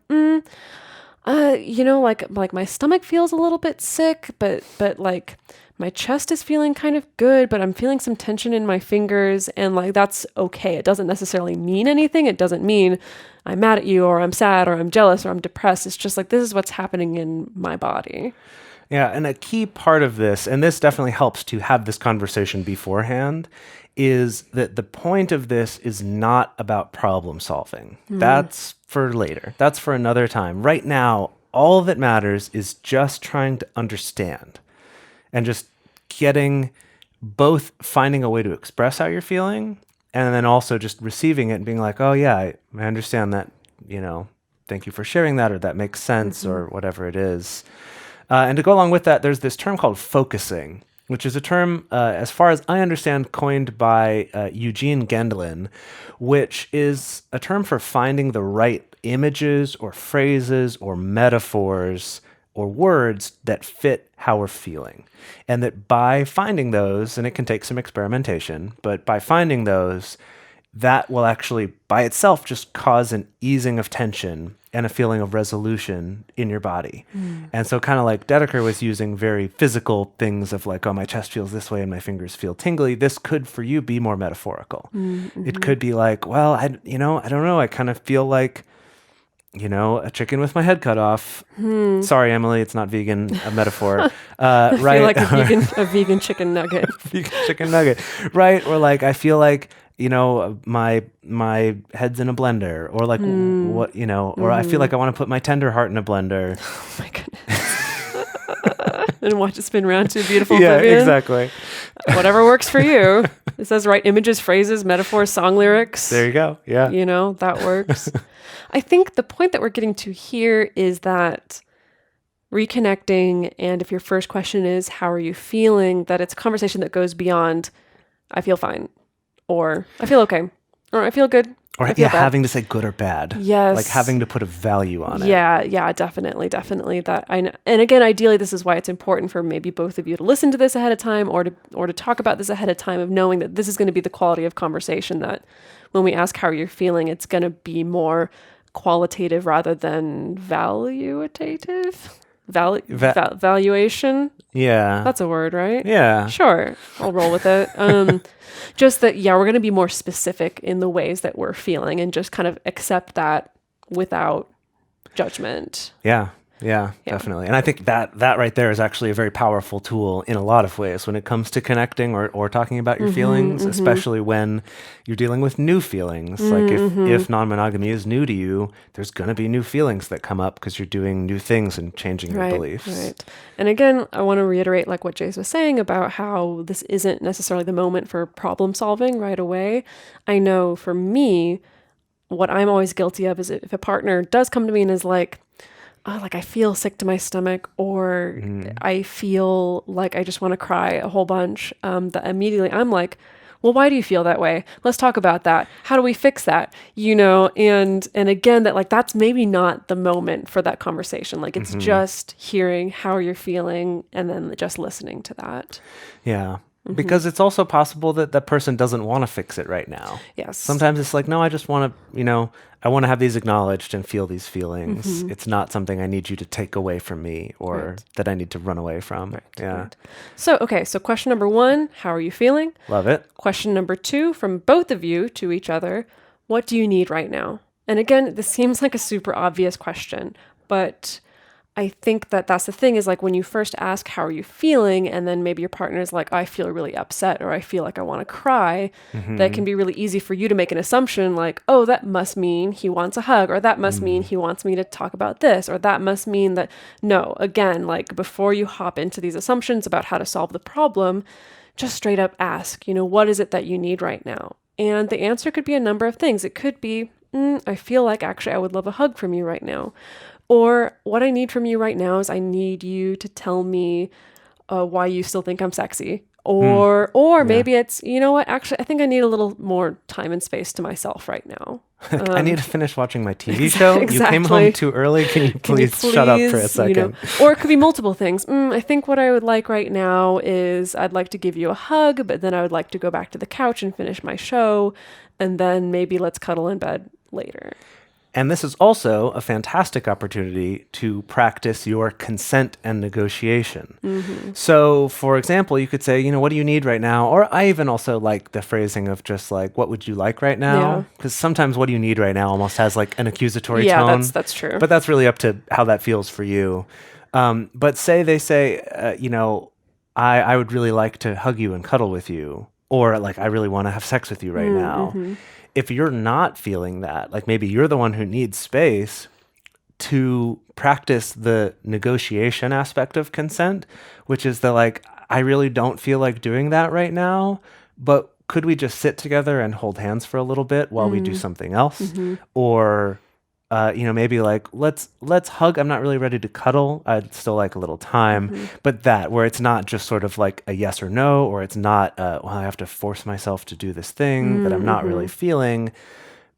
like my stomach feels a little bit sick, but like my chest is feeling kind of good, but I'm feeling some tension in my fingers, and like that's okay. It doesn't necessarily mean anything. It doesn't mean I'm mad at you or I'm sad or I'm jealous or I'm depressed. It's just like, this is what's happening in my body. Yeah, and a key part of this, and this definitely helps to have this conversation beforehand, is that the point of this is not about problem solving. That's for later. That's for another time. Right now, all that matters is just trying to understand and just finding a way to express how you're feeling, and then also just receiving it and being like, oh yeah, I understand that, thank you for sharing that, or that makes sense, or whatever it is. And to go along with that, there's this term called focusing, which is a term, as far as I understand, coined by Eugene Gendlin, which is a term for finding the right images or phrases or metaphors or words that fit how we're feeling. And that by finding those, and it can take some experimentation, but by finding those, that will actually by itself just cause an easing of tension and a feeling of resolution in your body. And so kind of like Dedeker was using very physical things of like, oh, my chest feels this way and my fingers feel tingly. This could for you be more metaphorical. It could be like, well, I don't know. I kind of feel like, a chicken with my head cut off. Sorry, Emily, it's not vegan, a metaphor. I right? feel like a vegan chicken nugget. Vegan chicken nugget, right? Or like, I feel like, my head's in a blender, or like what, or I feel like I want to put my tender heart in a blender. Oh my goodness. And watch it spin around to beautiful Yeah, oblivion. exactly. Whatever works for you. It says right images, phrases, metaphors, song lyrics. There you go. Yeah. That works. I think the point that we're getting to here is that reconnecting, and if your first question is, how are you feeling, that it's a conversation that goes beyond, I feel fine, or I feel okay, or I feel good. Or I feel bad. having to say good or bad. Yes. Like having to put a value on it. Yeah, definitely. That I know. And again, ideally, this is why it's important for maybe both of you to listen to this ahead of time, or to talk about this ahead of time, of knowing that this is going to be the quality of conversation, that when we ask how you're feeling, it's going to be more qualitative rather than valuative. Valuation. Yeah. That's a word, right? Yeah. Sure. I'll roll with it. Just that, we're going to be more specific in the ways that we're feeling, and just kind of accept that without judgment. Yeah, definitely. And I think that right there is actually a very powerful tool in a lot of ways when it comes to connecting or talking about your feelings, especially when you're dealing with new feelings. Like if non-monogamy is new to you, there's going to be new feelings that come up because you're doing new things and changing your beliefs. Right. And again, I want to reiterate like what Jase was saying about how this isn't necessarily the moment for problem solving right away. I know for me, what I'm always guilty of is if a partner does come to me and is like, oh, like I feel sick to my stomach, or I feel like I just want to cry a whole bunch, that immediately I'm like, well, why do you feel that way? Let's talk about that. How do we fix that? And again, that like, that's maybe not the moment for that conversation. Like it's just hearing how you're feeling and then just listening to that. Yeah. Because it's also possible that that person doesn't want to fix it right now. Yes. Sometimes it's like, no, I just want to, I want to have these acknowledged and feel these feelings. It's not something I need you to take away from me or that I need to run away from. Right, Yeah. right. So, okay. So question number 1, how are you feeling? Love it. Question number 2, from both of you to each other, what do you need right now? And again, this seems like a super obvious question, but I think that that's the thing is like when you first ask, how are you feeling? And then maybe your partner is like, I feel really upset or I feel like I want to cry. That can be really easy for you to make an assumption like, oh, that must mean he wants a hug, or that must mean he wants me to talk about this, or that must mean that, no, again, like before you hop into these assumptions about how to solve the problem, just straight up ask, what is it that you need right now? And the answer could be a number of things. It could be, I feel like actually I would love a hug from you right now. Or what I need from you right now is I need you to tell me why you still think I'm sexy. Or maybe it's, you know what, actually, I think I need a little more time and space to myself right now. I need to finish watching my TV show. Exactly. You came home too early. Can you please shut up for a second? Or it could be multiple things. I think what I would like right now is I'd like to give you a hug, but then I would like to go back to the couch and finish my show. And then maybe let's cuddle in bed later. And this is also a fantastic opportunity to practice your consent and negotiation. So, for example, you could say, what do you need right now? Or I even also like the phrasing of just like, what would you like right now? Because sometimes what do you need right now almost has like an accusatory tone. Yeah, that's true. But that's really up to how that feels for you. But say they say, I would really like to hug you and cuddle with you. Or like, I really want to have sex with you right now. If you're not feeling that, like maybe you're the one who needs space to practice the negotiation aspect of consent, which is the like, I really don't feel like doing that right now, but could we just sit together and hold hands for a little bit while we do something else? Or, maybe like, let's hug. I'm not really ready to cuddle. I'd still like a little time, but that where it's not just sort of like a yes or no, or it's not, I have to force myself to do this thing that I'm not really feeling,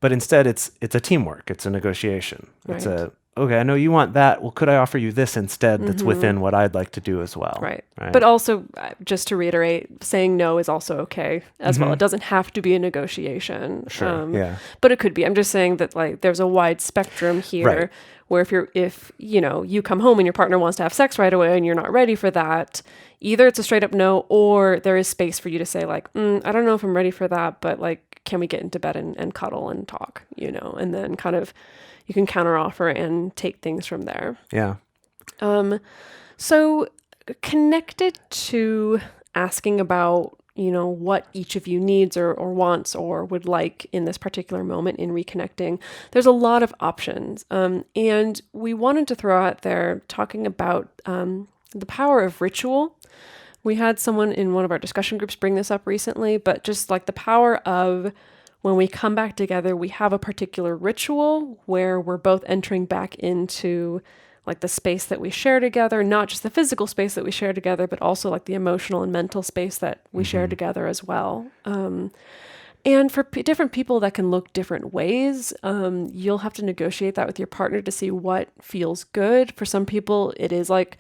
but instead it's a teamwork. It's a negotiation. Right. It's okay, I know you want that. Well, could I offer you this instead that's within what I'd like to do as well? Right. But also, just to reiterate, saying no is also okay as well. It doesn't have to be a negotiation. Sure, yeah. But it could be. I'm just saying that like there's a wide spectrum here Right. where if you come home and your partner wants to have sex right away and you're not ready for that, either it's a straight up no, or there is space for you to say like, I don't know if I'm ready for that, but like, can we get into bed and cuddle and talk, and then kind of you can counteroffer and take things from there. Yeah. So connected to asking about, what each of you needs or wants or would like in this particular moment in reconnecting, there's a lot of options. And we wanted to throw out there talking about the power of ritual. We had someone in one of our discussion groups bring this up recently, but just like the power of when we come back together, we have a particular ritual where we're both entering back into like the space that we share together, not just the physical space that we share together, but also like the emotional and mental space that we share together as well. And for different people, that can look different ways. You'll have to negotiate that with your partner to see what feels good. For some people, it is like,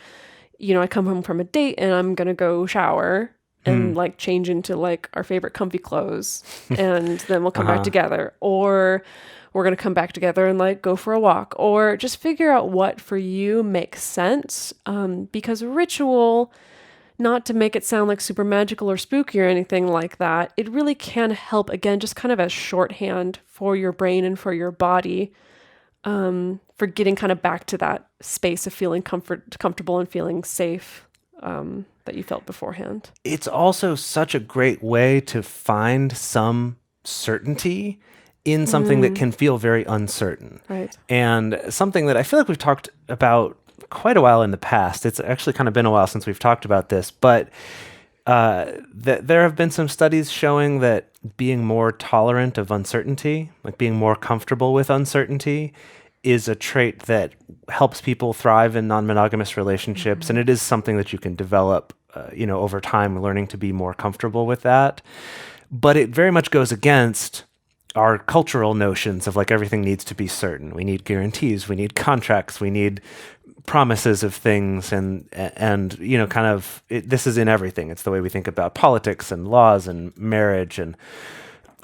I come home from a date and I'm going to go shower and like change into like our favorite comfy clothes and then we'll come back together, or we're going to come back together and like go for a walk, or just figure out what for you makes sense. Because ritual, not to make it sound like super magical or spooky or anything like that, it really can help, again, just kind of as shorthand for your brain and for your body, for getting kind of back to that space of feeling comfortable and feeling safe, that you felt beforehand. It's also such a great way to find some certainty in something that can feel very uncertain. Right. And something that I feel like we've talked about quite a while in the past. It's actually kind of been a while since we've talked about this, but there have been some studies showing that being more tolerant of uncertainty, like being more comfortable with uncertainty, is a trait that helps people thrive in non-monogamous relationships. And it is something that you can develop, over time, learning to be more comfortable with that. But it very much goes against our cultural notions of like everything needs to be certain. We need guarantees, we need contracts, we need promises of things and kind of this is in everything. It's the way we think about politics and laws and marriage and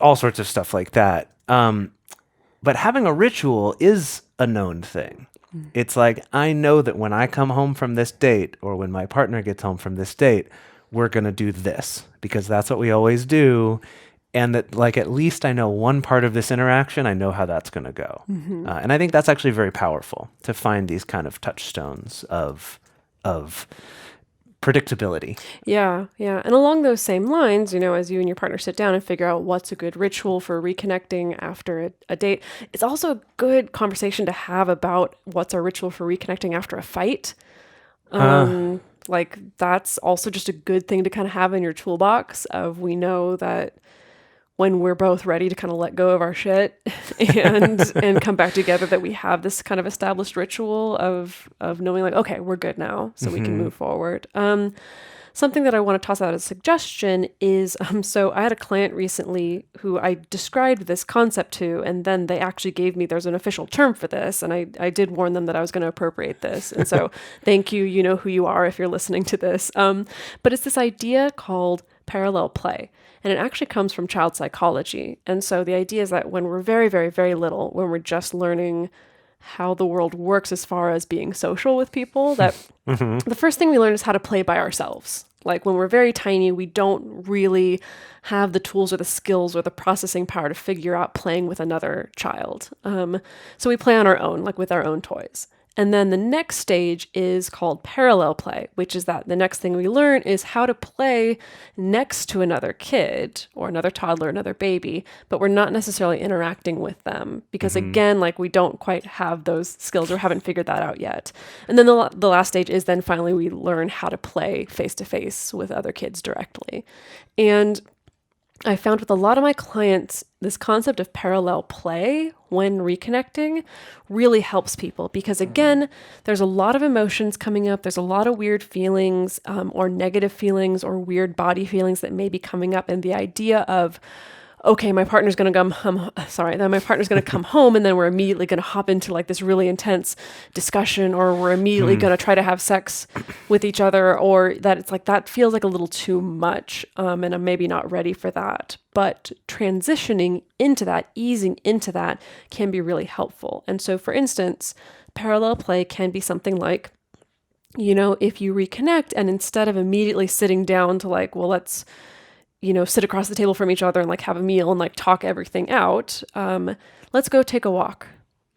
all sorts of stuff like that. But having a ritual is a known thing. It's like, I know that when I come home from this date or when my partner gets home from this date, we're going to do this because that's what we always do. And that, like, at least I know one part of this interaction, I know how that's going to go. And I think that's actually very powerful to find these kind of touchstones of predictability. Yeah. And along those same lines, as you and your partner sit down and figure out what's a good ritual for reconnecting after a date, it's also a good conversation to have about what's our ritual for reconnecting after a fight. Like, that's also just a good thing to kind of have in your toolbox of, we know that when we're both ready to kind of let go of our shit and come back together, that we have this kind of established ritual of knowing, like, okay, we're good now, so we can move forward. Something that I want to toss out as a suggestion is, so I had a client recently who I described this concept to, and then they actually gave me, there's an official term for this, and I did warn them that I was going to appropriate this. And so thank you, you know who you are if you're listening to this. But it's this idea called parallel play. And it actually comes from child psychology. And so the idea is that when we're very, very, very little, when we're just learning how the world works as far as being social with people, that the first thing we learn is how to play by ourselves. Like, when we're very tiny, we don't really have the tools or the skills or the processing power to figure out playing with another child. So we play on our own, like with our own toys. And then the next stage is called parallel play, which is that the next thing we learn is how to play next to another kid or another toddler, another baby, but we're not necessarily interacting with them because, again, like, we don't quite have those skills or haven't figured that out yet. And then the last stage is then finally we learn how to play face to face with other kids directly. And I found with a lot of my clients, this concept of parallel play when reconnecting really helps people because, again, there's a lot of emotions coming up. There's a lot of weird feelings or negative feelings or weird body feelings that may be coming up. And the idea of, okay, my partner's going to come home, and then we're immediately going to hop into, like, this really intense discussion, or we're immediately going to try to have sex with each other, or that it's like, that feels like a little too much, and I'm maybe not ready for that. But transitioning into that, easing into that, can be really helpful. And so, for instance, parallel play can be something like, if you reconnect and instead of immediately sitting down to, like, well, let's sit across the table from each other and, like, have a meal and, like, talk everything out. Let's go take a walk.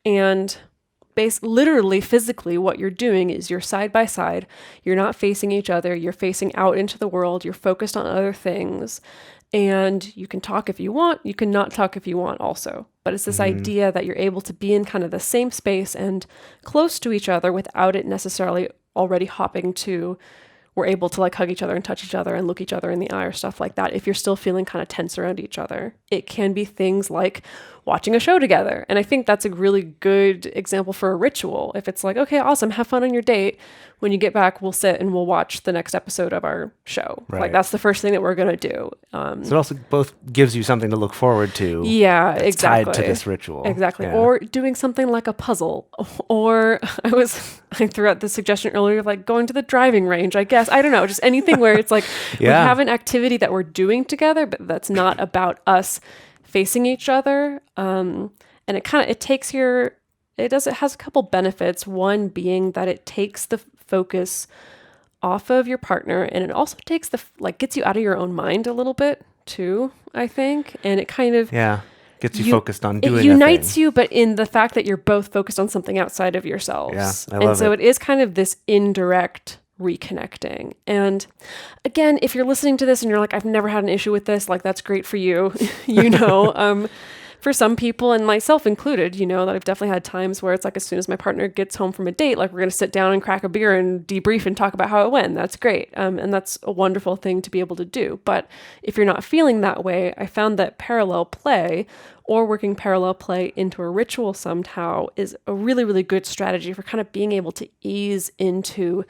And literally, physically, what you're doing is you're side by side. You're not facing each other. You're facing out into the world. You're focused on other things. And you can talk if you want. You can not talk if you want also. But it's this idea that you're able to be in kind of the same space and close to each other without it necessarily already hopping to, we're able to, like, hug each other and touch each other and look each other in the eye or stuff like that. If you're still feeling kind of tense around each other, it can be things like watching a show together. And I think that's a really good example for a ritual. If it's like, okay, awesome, have fun on your date. When you get back, we'll sit and we'll watch the next episode of our show. Right. Like, that's the first thing that we're going to do. So it also both gives you something to look forward to. Yeah, exactly. Tied to this ritual. Exactly. Yeah. Or doing something like a puzzle. Or I threw out the suggestion earlier of, like, going to the driving range, I guess. I don't know, just anything where it's like we have an activity that we're doing together, but that's not about us facing each other. And it has a couple benefits. One being that it takes the focus off of your partner, and it also takes gets you out of your own mind a little bit too, I think. And it kind of gets you focused on doing it unites you, but in the fact that you're both focused on something outside of yourselves. Yeah, I love it is kind of this indirect reconnecting. And again, if you're listening to this and you're like, I've never had an issue with this, like, that's great for you. For some people, and myself included, that I've definitely had times where it's like, as soon as my partner gets home from a date, like, we're going to sit down and crack a beer and debrief and talk about how it went. That's great. And that's a wonderful thing to be able to do. But if you're not feeling that way, I found that parallel play or working parallel play into a ritual somehow is a really, really good strategy for kind of being able to ease into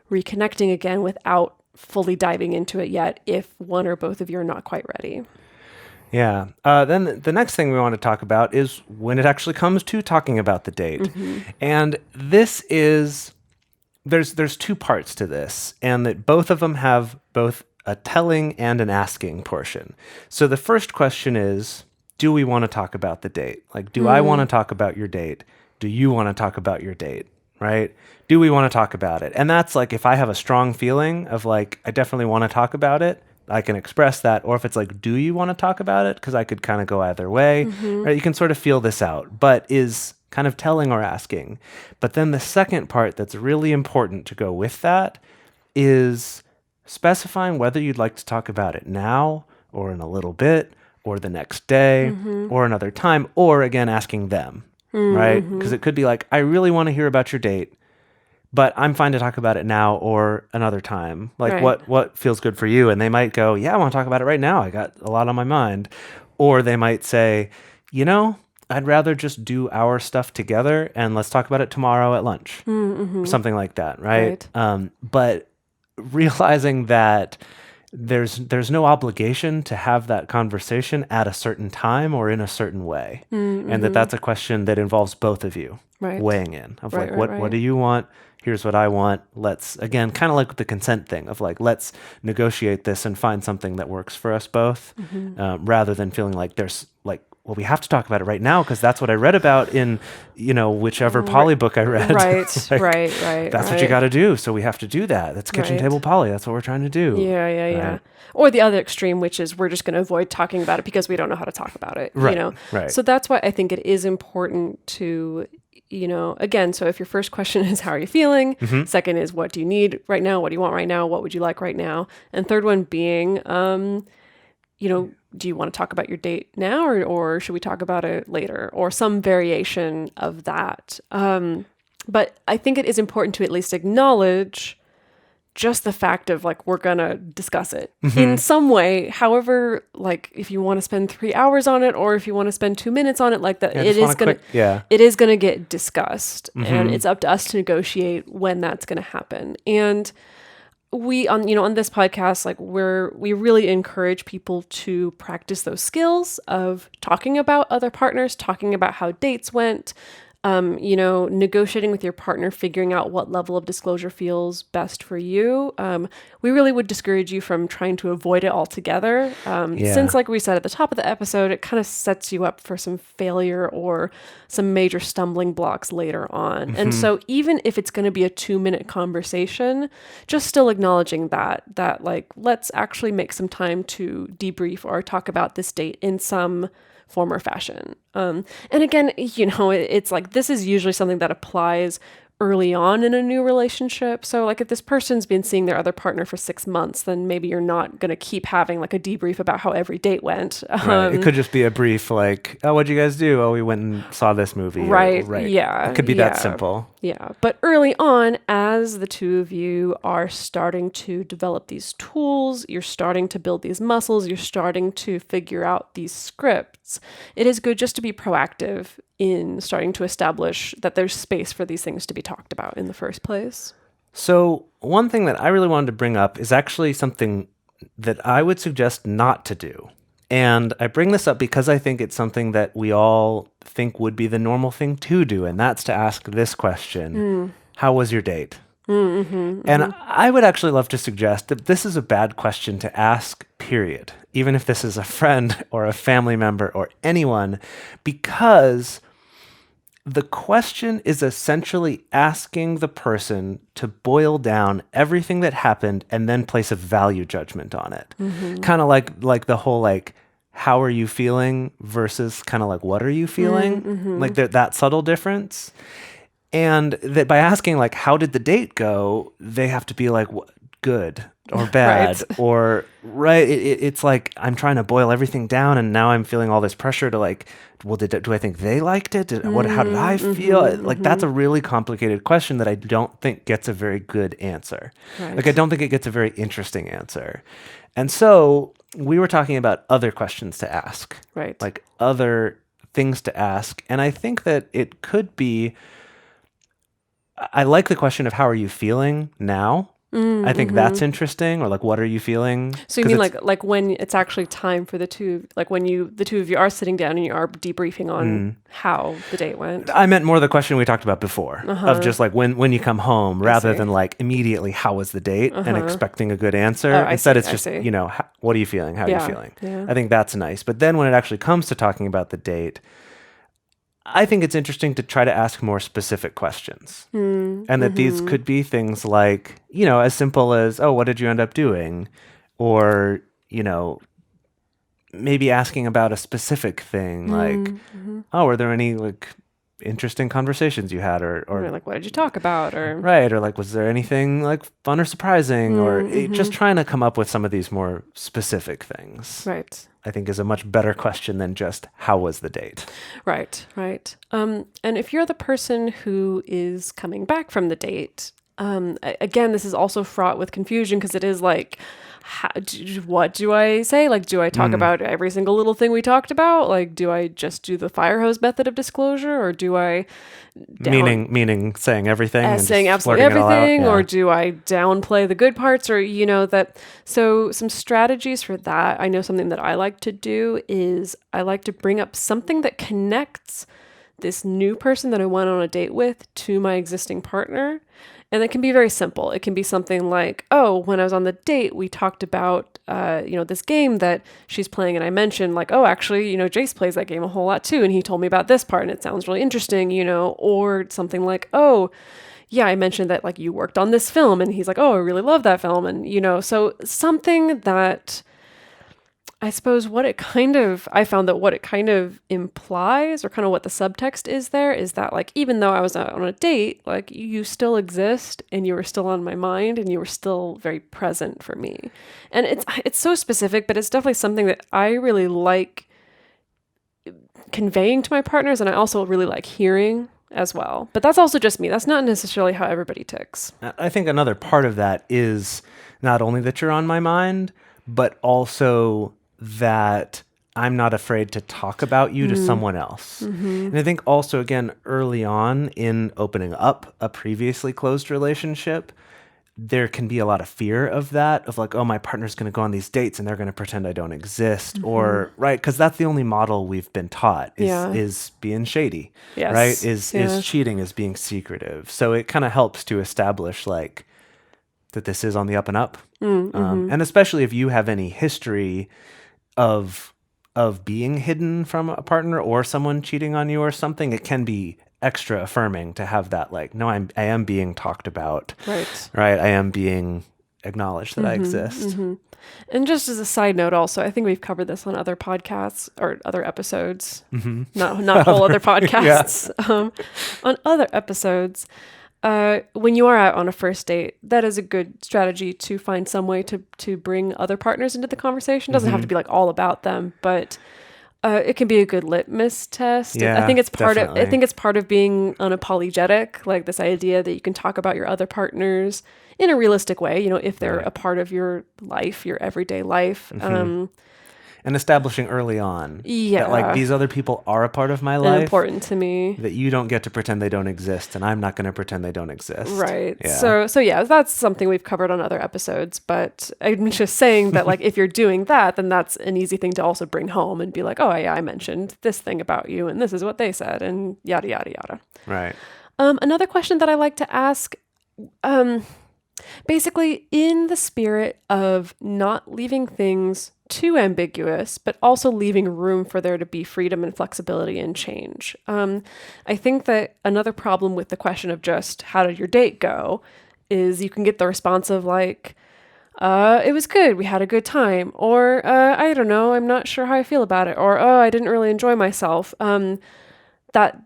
reconnecting again without fully diving into it yet, if one or both of you are not quite ready. Yeah. Then the next thing we want to talk about is when it actually comes to talking about the date. And this is there's two parts to this, and that both of them have both a telling and an asking portion. So the first question is, do we want to talk about the date? Like, do I want to talk about your date? Do you want to talk about your date? Right? Do we want to talk about it? And that's like, if I have a strong feeling of like, I definitely want to talk about it, I can express that. Or if it's like, do you want to talk about it? Because I could kind of go either way, right? You can sort of feel this out, but is kind of telling or asking. But then the second part that's really important to go with that is specifying whether you'd like to talk about it now or in a little bit or the next day or another time, or again, asking them, right? Because it could be like, I really want to hear about your date, but I'm fine to talk about it now or another time. Like, Right. what feels good for you? And they might go, yeah, I want to talk about it right now. I got a lot on my mind. Or they might say, you know, I'd rather just do our stuff together and let's talk about it tomorrow at lunch. Something like that, right? But realizing that there's no obligation to have that conversation at a certain time or in a certain way. And that's a question that involves both of you Right. weighing in of Right, like, right, what do you want? Here's what I want. Let's, again, kind of like the consent thing of like, let's negotiate this and find something that works for us both, rather than feeling like there's like, well, we have to talk about it right now because that's what I read about in, you know, whichever poly book I read. Right, Like, right. That's what you got to do. So we have to do that. That's kitchen Right. table poly. That's what we're trying to do. Yeah. Right. Or the other extreme, which is we're just going to avoid talking about it because we don't know how to talk about it. Right, You know? right. So that's why I think it is important to, you know, again, so if your first question is, how are you feeling? Second is, what do you need right now? What do you want right now? What would you like right now? And third one being, you know, do you want to talk about your date now or should we talk about it later or some variation of that? But I think it is important to at least acknowledge just the fact of like, we're going to discuss it in some way. However, like if you want to spend 3 hours on it or if you want to spend 2 minutes on it, like that, it is going to, it is going to get discussed and it's up to us to negotiate when that's going to happen. And we on this podcast, like we really encourage people to practice those skills of talking about other partners, talking about how dates went, negotiating with your partner, figuring out what level of disclosure feels best for you. We really would discourage you from trying to avoid it altogether. Since, like we said at the top of the episode, it kind of sets you up for some failure or some major stumbling blocks later on. And so even if it's going to be a 2-minute conversation, just still acknowledging that like, let's actually make some time to debrief or talk about this date in some form or fashion. And again, you know, it's like, this is usually something that applies early on in a new relationship. So like if this person's been seeing their other partner for 6 months, then maybe you're not going to keep having like a debrief about how every date went. Right. It could just be a brief like, oh, what'd you guys do? Oh, we went and saw this movie. Right. Right. Yeah. It could be that simple. Yeah. But early on, as the two of you are starting to develop these tools, you're starting to build these muscles, you're starting to figure out these scripts, it is good just to be proactive in starting to establish that there's space for these things to be talked about in the first place. So one thing that I really wanted to bring up is actually something that I would suggest not to do. And I bring this up because I think it's something that we all think would be the normal thing to do, and that's to ask this question. How was your date? And I would actually love to suggest that this is a bad question to ask, period, even if this is a friend or a family member or anyone, because the question is essentially asking the person to boil down everything that happened and then place a value judgment on it. Kind of like the whole like, how are you feeling versus kind of like, what are you feeling? Like that subtle difference. And that by asking like, how did the date go? They have to be like, good or bad or right. It's like, I'm trying to boil everything down and now I'm feeling all this pressure to like, well, do I think they liked it? How did I feel? Like, that's a really complicated question that I don't think gets a very good answer. Right. Like, I don't think it gets a very interesting answer. And so we were talking about other questions to ask, Right. like other things to ask. And I think that it could be, I like the question of how are you feeling now? I think that's interesting. Or like, what are you feeling? So you mean like when it's actually time for the two of you are sitting down and you are debriefing on how the date went? I meant more the question we talked about before of just like when you come home, rather than like immediately how was the date and expecting a good answer. Instead, it's just what are you feeling? How are you feeling? Yeah. I think that's nice. But then when it actually comes to talking about the date, I think it's interesting to try to ask more specific questions. And that these could be things like, as simple as, oh, what did you end up doing? Or, maybe asking about a specific thing, like, oh, were there any like interesting conversations you had or like, what did you talk about? Or right. Or like, was there anything like fun or surprising? Or just trying to come up with some of these more specific things. Right. I think is a much better question than just how was the date. Right. And if you're the person who is coming back from the date, again, this is also fraught with confusion because it is like, what do I say? Like, do I talk about every single little thing we talked about? Like, do I just do the fire hose method of disclosure, or do I meaning saying everything, and saying absolutely everything, or do I downplay the good parts, or that? So some strategies for that. I know something that I like to do is I like to bring up something that connects this new person that I went on a date with to my existing partner. And it can be very simple. It can be something like, oh, when I was on the date, we talked about, this game that she's playing. And I mentioned like, oh, actually, Jase plays that game a whole lot too. And he told me about this part and it sounds really interesting, or something like, oh, yeah, I mentioned that like you worked on this film. And he's like, oh, I really love that film. And, so something that I suppose I found that what it kind of implies, or kind of what the subtext is there, is that like, even though I was out on a date, like you still exist and you were still on my mind and you were still very present for me. And it's so specific, but it's definitely something that I really like conveying to my partners. And I also really like hearing as well. But that's also just me. That's not necessarily how everybody ticks. I think another part of that is not only that you're on my mind, but also that I'm not afraid to talk about you to someone else. And I think also, again, early on in opening up a previously closed relationship, there can be a lot of fear of that, of like, oh, my partner's going to go on these dates and they're going to pretend I don't exist, or right, because that's the only model we've been taught is being shady, right? Is cheating, is being secretive. So it kind of helps to establish like that this is on the up and up, and especially if you have any history of being hidden from a partner or someone cheating on you or something, it can be extra affirming to have that like, no, I am being talked about, right? I am being acknowledged that I exist. And just as a side note, also, I think we've covered this on other podcasts or other episodes, not whole other podcasts. On other episodes, when you are out on a first date, that is a good strategy to find some way to bring other partners into the conversation. It doesn't have to be like all about them, but it can be a good litmus test. Yeah, I think it's part definitely. of. I think it's part of being unapologetic, like this idea that you can talk about your other partners in a realistic way. If they're a part of your life, your everyday life. And establishing early on that like these other people are a part of my life, important to me, that you don't get to pretend they don't exist, and I'm not going to pretend they don't exist. Right. Yeah. So yeah, that's something we've covered on other episodes, but I'm just saying that like if you're doing that, then that's an easy thing to also bring home and be like, oh yeah, I mentioned this thing about you and this is what they said and yada yada yada. Right. Another question that I like to ask, basically in the spirit of not leaving things too ambiguous, but also leaving room for there to be freedom and flexibility and change. I think that another problem with the question of just how did your date go is you can get the response of like, it was good, we had a good time, or I don't know, I'm not sure how I feel about it, or oh, I didn't really enjoy myself. That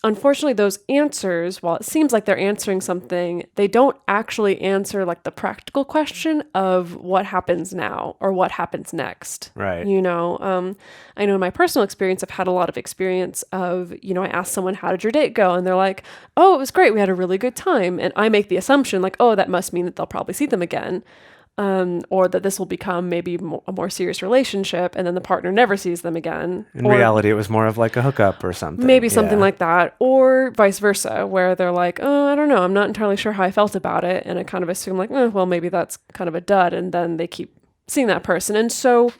unfortunately, those answers, while it seems like they're answering something, they don't actually answer like the practical question of what happens now or what happens next. Right. I know in my personal experience, I've had a lot of experience of, I asked someone, how did your date go? And they're like, oh, it was great. We had a really good time. And I make the assumption like, oh, that must mean that they'll probably see them again. or that this will become maybe a more serious relationship, and then the partner never sees them again. In Or reality, it was more of like a hookup or something. maybe something Yeah. like that, or vice versa, where they're like, oh, I don't know, I'm not entirely sure how I felt about it, and I kind of assume like, well, maybe that's kind of a dud, and then they keep seeing that person. And so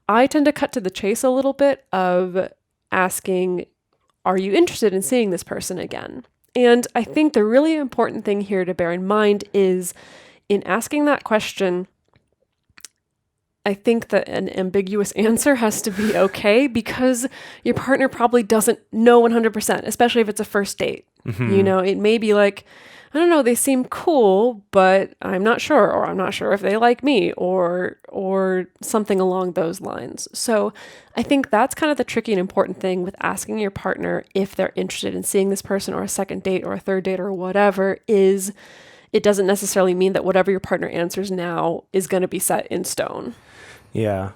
I tend to cut to the chase a little bit of asking, are you interested in seeing this person again? And I think the really important thing here to bear in mind is, in asking that question, I think that an ambiguous answer has to be okay, because your partner probably doesn't know 100%, especially if it's a first date. You know, it may be like, I don't know, they seem cool, but I'm not sure, or I'm not sure if they like me, or something along those lines. So I think that's kind of the tricky and important thing with asking your partner if they're interested in seeing this person, or a second date or a third date or whatever, is it doesn't necessarily mean that whatever your partner answers now is going to be set in stone. Yeah.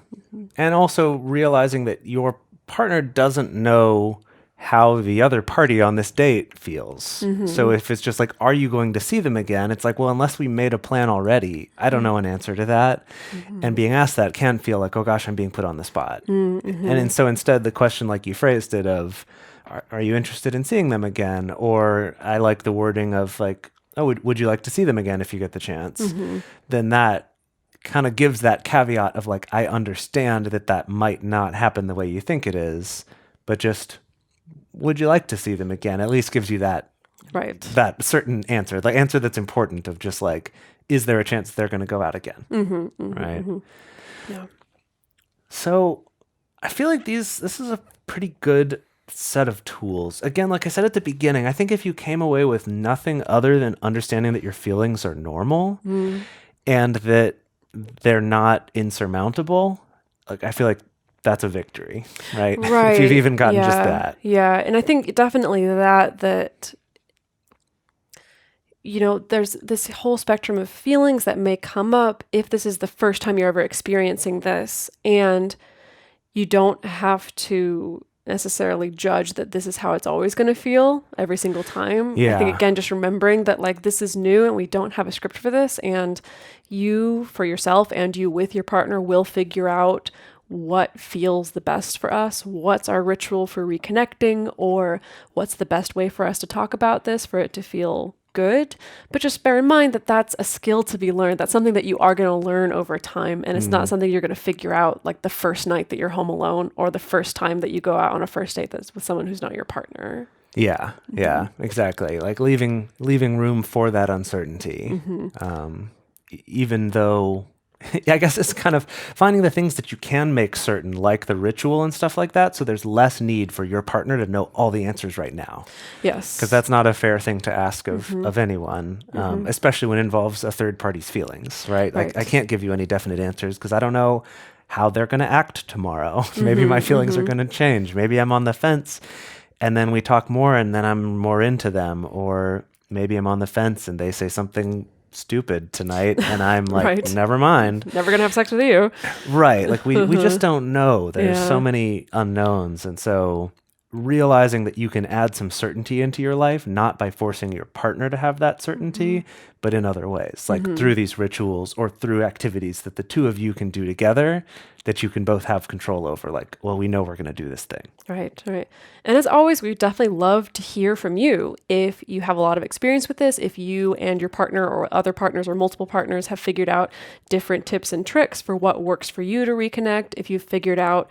And also realizing that your partner doesn't know how the other party on this date feels. So if it's just like, are you going to see them again? It's like, well, unless we made a plan already, I don't know an answer to that. And being asked that can feel like, oh gosh, I'm being put on the spot. And so instead, the question like you phrased it of, are you interested in seeing them again? Or I like the wording of like, oh, would you like to see them again if you get the chance? Then that kind of gives that caveat of like, I understand that might not happen the way you think it is, but just, would you like to see them again? At least gives you that that certain answer, the answer that's important of just like, is there a chance they're going to go out again? Right? Yeah. So I feel like this is a pretty good set of tools. Again, like I said at the beginning, I think if you came away with nothing other than understanding that your feelings are normal and that they're not insurmountable, like I feel like that's a victory, right? Right. If you've even gotten just that. Yeah. And I think definitely that, you know, there's this whole spectrum of feelings that may come up if this is the first time you're ever experiencing this, and you don't have to necessarily judge that this is how it's always going to feel every single time. I think, again, just remembering that like this is new and we don't have a script for this, and you for yourself and you with your partner will figure out what feels the best for us, what's our ritual for reconnecting, or what's the best way for us to talk about this for it to feel good. But just bear in mind that that's a skill to be learned. That's something that you are going to learn over time. And it's not something you're going to figure out like the first night that you're home alone, or the first time that you go out on a first date that's with someone who's not your partner. Yeah, exactly. Like leaving room for that uncertainty. Even though, I guess it's kind of finding the things that you can make certain, like the ritual and stuff like that, so there's less need for your partner to know all the answers right now. Yes. Because that's not a fair thing to ask of anyone, especially when it involves a third party's feelings, right? Like I can't give you any definite answers because I don't know how they're going to act tomorrow. Maybe my feelings are going to change. Maybe I'm on the fence and then we talk more and then I'm more into them. Or maybe I'm on the fence and they say something stupid tonight and I'm like, never mind. Never gonna have sex with you. Right. Like we just don't know. There's so many unknowns. And so realizing that you can add some certainty into your life, not by forcing your partner to have that certainty, but in other ways, like through these rituals or through activities that the two of you can do together that you can both have control over. Like, well, we know we're going to do this thing. Right. And as always, we definitely love to hear from you. If you have a lot of experience with this, if you and your partner or other partners or multiple partners have figured out different tips and tricks for what works for you to reconnect, if you've figured out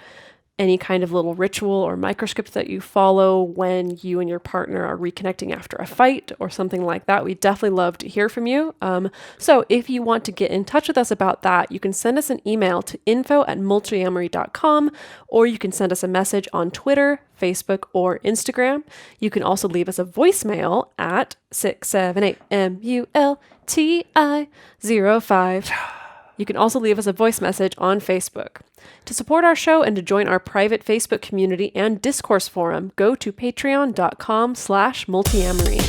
any kind of little ritual or microscript that you follow when you and your partner are reconnecting after a fight or something like that, we definitely love to hear from you. So if you want to get in touch with us about that, you can send us an email to info@multiamory.com, or you can send us a message on Twitter, Facebook, or Instagram. You can also leave us a voicemail at 678-MULTI-05. You can also leave us a voice message on Facebook. To support our show and to join our private Facebook community and discourse forum, go to patreon.com/multiamory.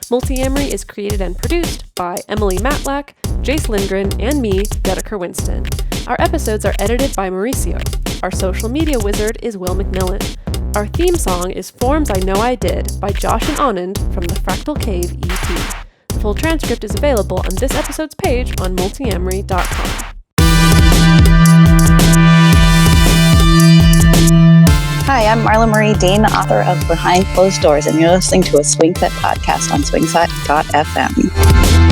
Multiamory is created and produced by Emily Matlack, Jase Lindgren, and me, Dedeker Winston. Our episodes are edited by Mauricio. Our social media wizard is Will McMillan. Our theme song is Forms I Know I Did by Josh and Anand from the Fractal Cave EP. The full transcript is available on this episode's page on multiamory.com. Hi, I'm Marla Marie Dean, the author of Behind Closed Doors, and you're listening to a Swing Set podcast on swingset.fm.